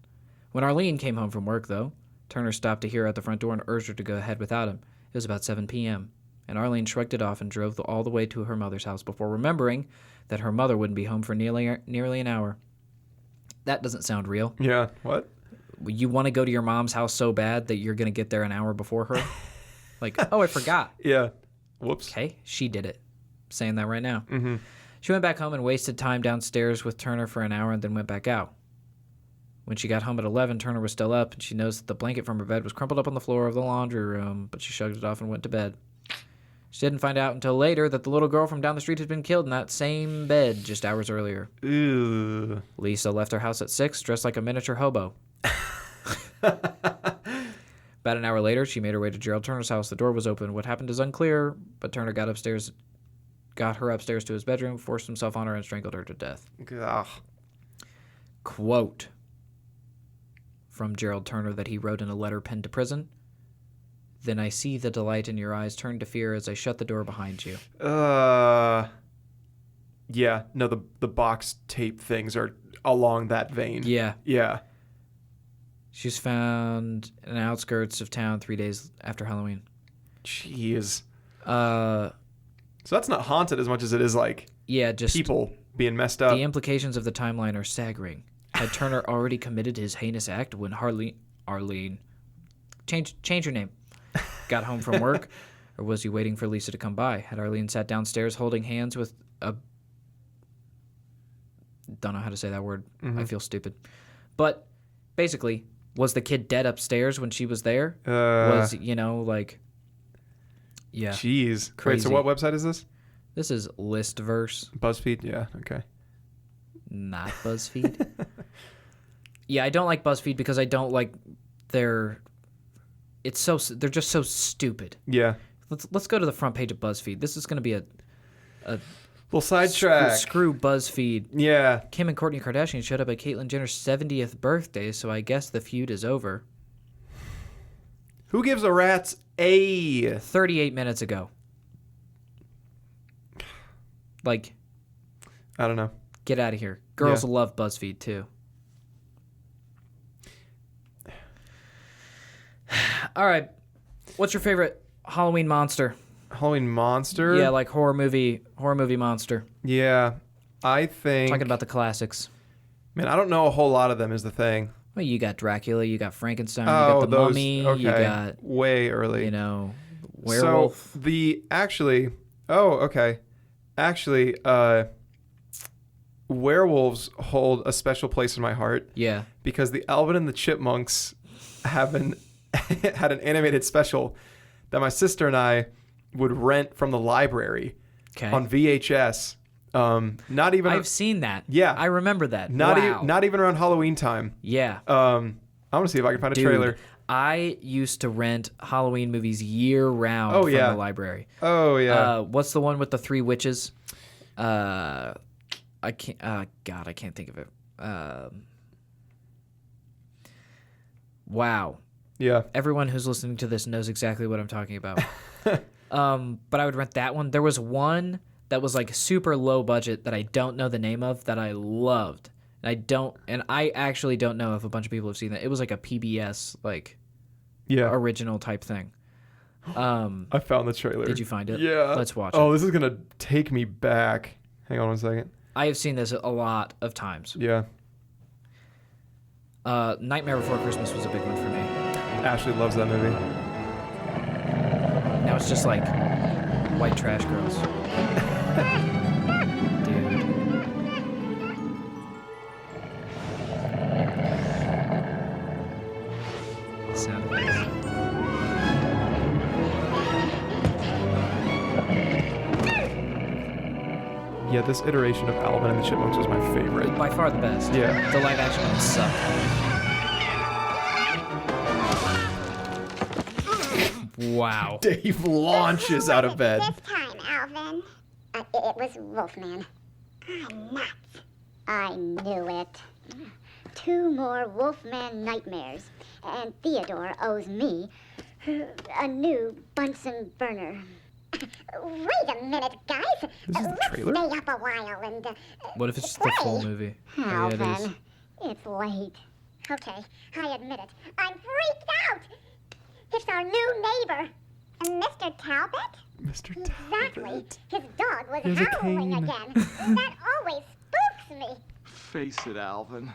When Arlene came home from work, though, Turner stopped to hear her at the front door and urged her to go ahead without him. It was about 7 p.m., and Arlene shrugged it off and drove all the way to her mother's house before remembering that her mother wouldn't be home for nearly an hour. That doesn't sound real. Yeah, what? You want to go to your mom's house so bad that you're going to get there an hour before her? Like, oh, I forgot. Yeah. Whoops. Okay, she did it. I'm saying that right now. Mm-hmm. She went back home and wasted time downstairs with Turner for an hour and then went back out. When she got home at 11, Turner was still up, and she noticed that the blanket from her bed was crumpled up on the floor of the laundry room, but she shrugged it off and went to bed. She didn't find out until later that the little girl from down the street had been killed in that same bed just hours earlier. Ew. Lisa left her house at 6, dressed like a miniature hobo. About an hour later, she made her way to Gerald Turner's house. The door was open. What happened is unclear, but Turner got her upstairs to his bedroom, forced himself on her, and strangled her to death. Ugh. Quote from Gerald Turner that he wrote in a letter penned to prison. Then I see the delight in your eyes turn to fear as I shut the door behind you. Yeah. No, the box tape things are along that vein. Yeah. Yeah. She was found in the outskirts of town 3 days after Halloween. Jeez. So that's not haunted as much as it is like just people being messed up. The implications of the timeline are staggering. Had Turner already committed his heinous act when Arlene, change your name, got home from work? Or was he waiting for Lisa to come by? Had Arlene sat downstairs holding hands with a... Don't know how to say that word. Mm-hmm. I feel stupid. But basically, was the kid dead upstairs when she was there? Yeah. Jeez. Crazy. Wait, so what website is this? This is Listverse. BuzzFeed? Yeah, okay. Not BuzzFeed. Yeah, I don't like BuzzFeed because I don't like they're just so stupid. Yeah. Let's go to the front page of BuzzFeed. This is going to be a Well, sidetrack. screw BuzzFeed. Yeah. Kim and Kourtney Kardashian showed up at Caitlyn Jenner's 70th birthday, so I guess the feud is over. Who gives a rat's a? 38 minutes ago. Like, I don't know. get out of here. Girls love BuzzFeed too. All right. What's your favorite Halloween monster? Halloween monster? Yeah, like horror movie monster. Yeah. I think... Talking about the classics. Man, I don't know a whole lot of them is the thing. Well, you got Dracula, you got Frankenstein, you got the Mummy, okay. you got... Way early. You know, werewolf. So, Actually, werewolves hold a special place in my heart. Yeah. Because the Alvin and the Chipmunks had an animated special that my sister and I would rent from the library on VHS. Not even. I've seen that. Yeah, I remember that. Not even around Halloween time. Yeah. I'm gonna see if I can find a trailer. I used to rent Halloween movies year round from the library. Oh yeah. What's the one with the three witches? I can't. God, I can't think of it. Wow. Yeah. Everyone who's listening to this knows exactly what I'm talking about. But I would rent that one. There was one that was like super low budget that I don't know the name of that I loved. And I actually don't know if a bunch of people have seen that. It was like a PBS original type thing. I found the trailer. Did you find it? Yeah. Let's watch it. Oh, this is gonna take me back. Hang on one second. I have seen this a lot of times. Yeah. Nightmare Before Christmas was a big one for me. Ashley loves that movie. Now it's just like white trash girls. Dude. Sound effects. Yeah, this iteration of Alvin and the Chipmunks was my favorite. By far the best. Yeah. The live action ones suck. Wow. Dave launches out of bed. This time, Alvin. It was Wolfman. I'm nuts. I knew it. 2 more Wolfman nightmares. And Theodore owes me a new Bunsen burner. Wait a minute, guys. This is the Let's trailer? stay up a while and What if it's just the full movie? Yeah, it is. Alvin, it's late. Okay, I admit it. I'm freaked out. It's our new neighbor, Mr. Talbot. Mr. Exactly. Talbot. His dog was There's a howling cane. again. That always spooks me. Face it, Alvin.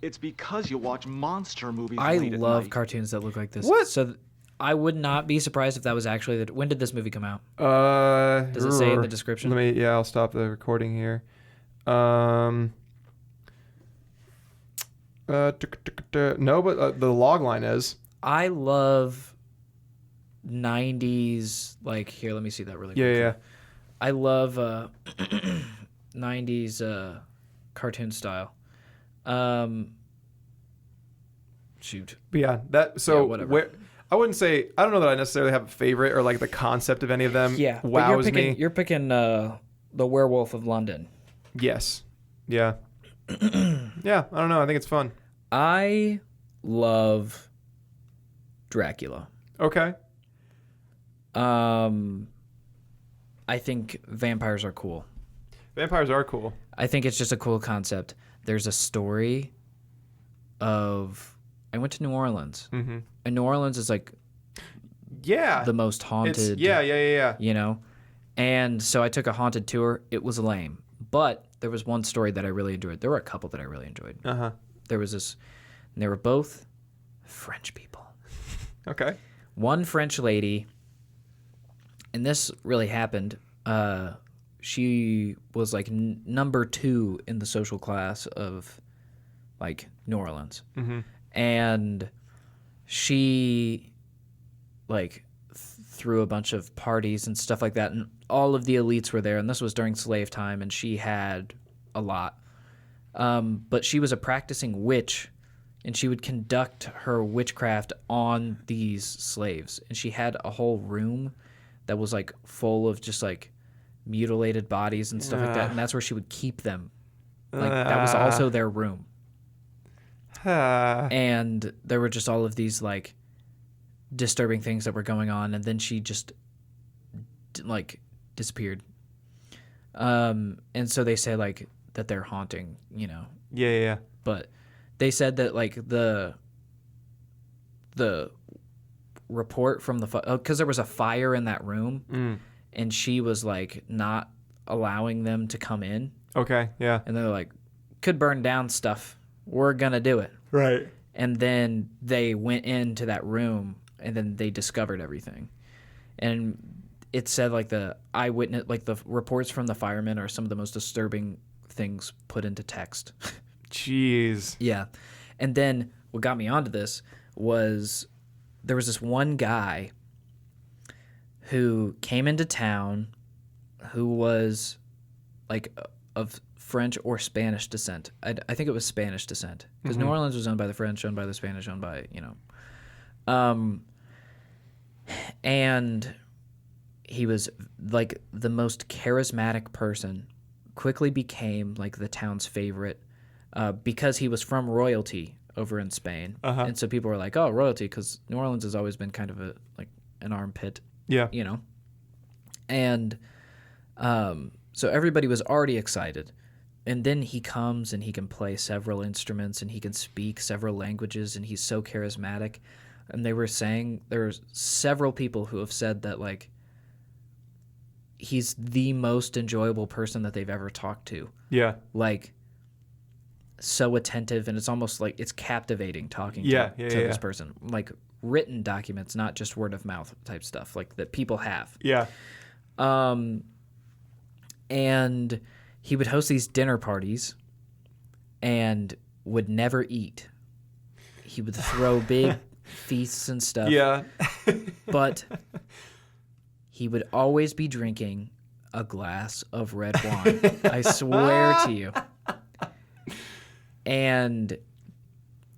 It's because you watch monster movies I late at love night. cartoons that look like this. What? So I would not be surprised if that was actually when did this movie come out? Does it say in the description? I'll stop the recording here. No, but the log line is. I love 90s, like, here, let me see that really quick. Yeah. I love 90s cartoon style. Shoot. But yeah, whatever. I wouldn't say, I don't know that I necessarily have a favorite or like the concept of any of them Yeah, but wows me. you're picking The Werewolf of London. Yes. Yeah. Yeah, I don't know. I think it's fun. I love Dracula. Okay. I think vampires are cool. Vampires are cool. I think it's just a cool concept. There's a story of... I went to New Orleans. Mm-hmm. And New Orleans is like Yeah. the most haunted. Yeah. You know? And so I took a haunted tour. It was lame. But there was one story that I really enjoyed. There were a couple that I really enjoyed. Uh-huh. There was this... And they were both French people. Okay. One French lady... And this really happened. She was like number 2 in the social class of like New Orleans. Mm-hmm. And she like threw a bunch of parties and stuff like that. And all of the elites were there. And this was during slave time. And she had a lot. But she was a practicing witch and she would conduct her witchcraft on these slaves. And she had a whole room that was like full of just like mutilated bodies and stuff like that, and that's where she would keep them. Like that was also their room. And there were just all of these like disturbing things that were going on, and then she just like disappeared. And so they say like that they're haunting, you know. Yeah. But they said that like the report from the because there was a fire in that room, and she was like not allowing them to come in. Okay, yeah. And they're like, could burn down stuff. We're gonna do it. Right. And then they went into that room, and then they discovered everything. And it said like the eyewitness, like the reports from the firemen are some of the most disturbing things put into text. Jeez. Yeah. And then what got me onto this was there was this one guy who came into town who was like of French or Spanish descent. I think it was Spanish descent because New Orleans was owned by the French, owned by the Spanish, owned by, you know. And he was like the most charismatic person, quickly became like the town's favorite because he was from royalty over in Spain. And so people were like, oh, royalty, because New Orleans has always been kind of a like an armpit, Yeah. you know. And so everybody was already excited. And then he comes and he can play several instruments and he can speak several languages and he's so charismatic. And they were saying there's several people who have said that like he's the most enjoyable person that they've ever talked to. Yeah. Like so attentive, and it's almost like it's captivating talking to this person. Like written documents, not just word of mouth type stuff like that people have. Yeah. And he would host these dinner parties and would never eat. He would throw big feasts and stuff. Yeah. But he would always be drinking a glass of red wine. I swear to you. And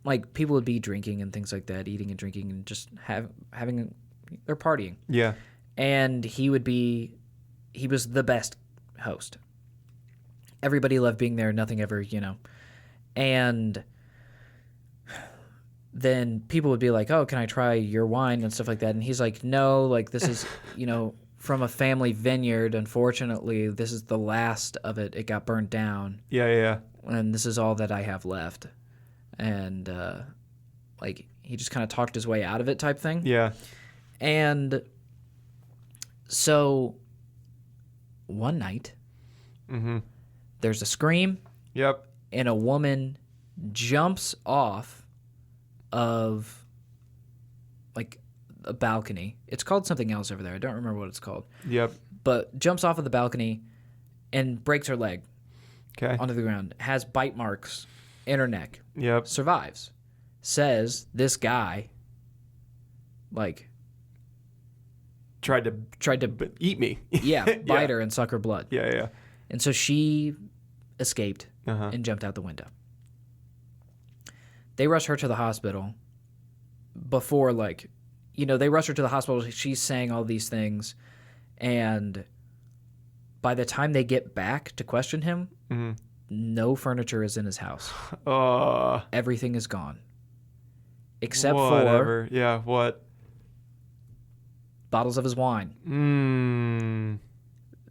like people would be drinking and things like that, eating and drinking and just having they're partying. Yeah. And he was the best host. Everybody loved being there, nothing ever, you know. And then people would be like, oh, can I try your wine and stuff like that? And he's like, no, like this is, you know, from a family vineyard. Unfortunately, this is the last of it. It got burned down. Yeah. And this is all that I have left. And like he just kind of talked his way out of it type thing. Yeah. And so one night, there's a scream. Yep. And a woman jumps off of like a balcony. It's called something else over there. I don't remember what it's called. Yep. But jumps off of the balcony and breaks her leg onto the ground. Has bite marks in her neck. Yep. Survives. Says this guy like Tried to eat me. bite her and suck her blood. Yeah. And so she escaped and jumped out the window. They rush her to the hospital before, like, you know, they rush her to the hospital. She's saying all these things. And by the time they get back to question him, no furniture is in his house. Everything is gone. Except for Yeah, what? bottles of his wine.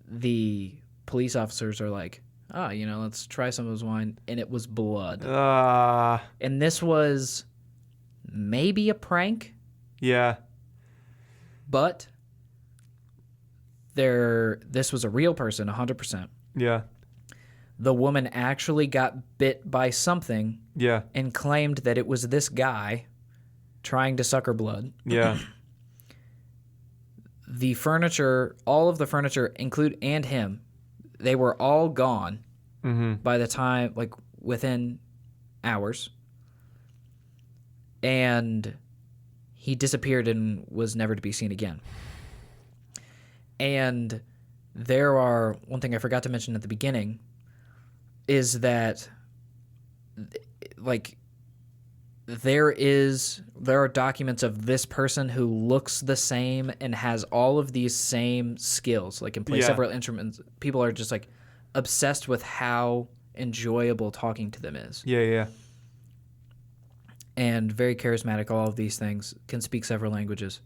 The police officers are like, oh, you know, let's try some of his wine. And it was blood. And this was maybe a prank. Yeah. But this was a real person, 100%. Yeah. The woman actually got bit by something. Yeah. And claimed that it was this guy trying to suck her blood. Yeah. The furniture, all of the furniture, and him, they were all gone by the time, like within hours. And he disappeared and was never to be seen again. And one thing I forgot to mention at the beginning is that, like, there are documents of this person who looks the same and has all of these same skills, like can play several instruments. People are just like obsessed with how enjoyable talking to them is. Yeah. And very charismatic, all of these things, can speak several languages.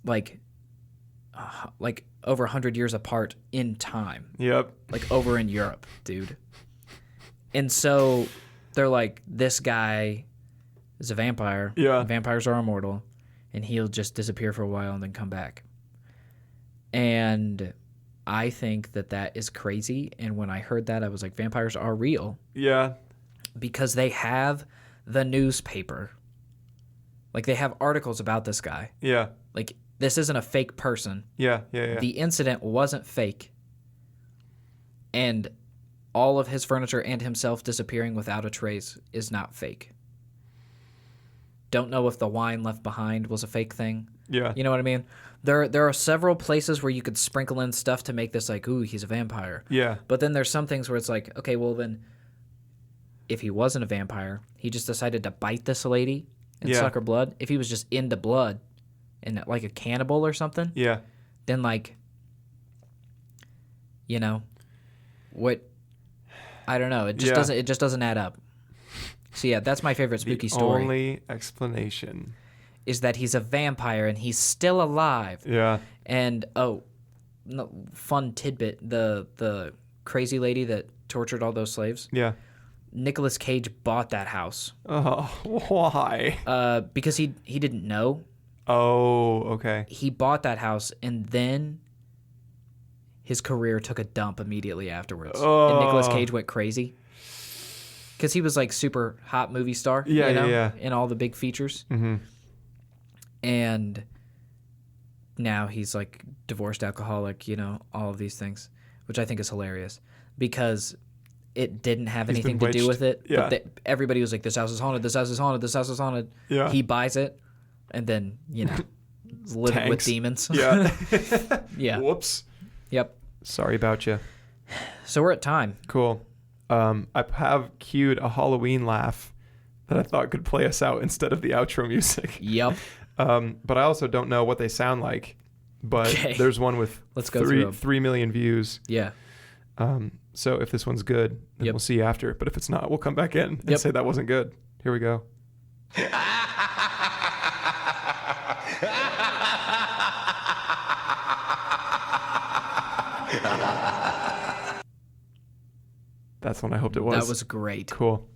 Like over 100 years apart in time. Yep. Like over in Europe, dude. And so they're like, this guy is a vampire. Yeah. Vampires are immortal. And he'll just disappear for a while and then come back. And I think that is crazy. And when I heard that, I was like, vampires are real. Yeah. Because they have the newspaper. Like, they have articles about this guy. Yeah. Like, this isn't a fake person. Yeah. The incident wasn't fake. And all of his furniture and himself disappearing without a trace is not fake. Don't know if the wine left behind was a fake thing. Yeah. You know what I mean? There are several places where you could sprinkle in stuff to make this like, ooh, he's a vampire. Yeah. But then there's some things where it's like, okay, well then, if he wasn't a vampire, he just decided to bite this lady and suck her blood. If he was just into blood and like a cannibal or something, Yeah. then like, you know, what? I don't know. It just doesn't add up. So yeah, that's my favorite spooky story. The only explanation is that he's a vampire and he's still alive. Yeah. And fun tidbit: the crazy lady that tortured all those slaves. Yeah. Nicolas Cage bought that house. Oh, why? Because he didn't know. Oh, okay. He bought that house and then his career took a dump immediately afterwards. Oh. And Nicolas Cage went crazy. Because he was like super hot movie star, Yeah. in all the big features. Mm-hmm. And now he's like divorced alcoholic, all of these things, which I think is hilarious because it didn't have He's anything been to do witched. with it. Yeah. But everybody was like, this house is haunted, this house is haunted, this house is haunted. Yeah. He buys it and then, is living with Tanks. demons. Yeah. Yeah. Whoops. Yep. Sorry about you. So we're at time. Cool. I have queued a Halloween laugh that I thought could play us out instead of the outro music. Yep. But I also don't know what they sound like. But Okay. there's one with Let's go through 'em. 3 million views. Yeah. So if this one's good, then Yep. we'll see you after. But if it's not, we'll come back in and say that wasn't good. Here we go. That's one I hoped it was. That was great. Cool.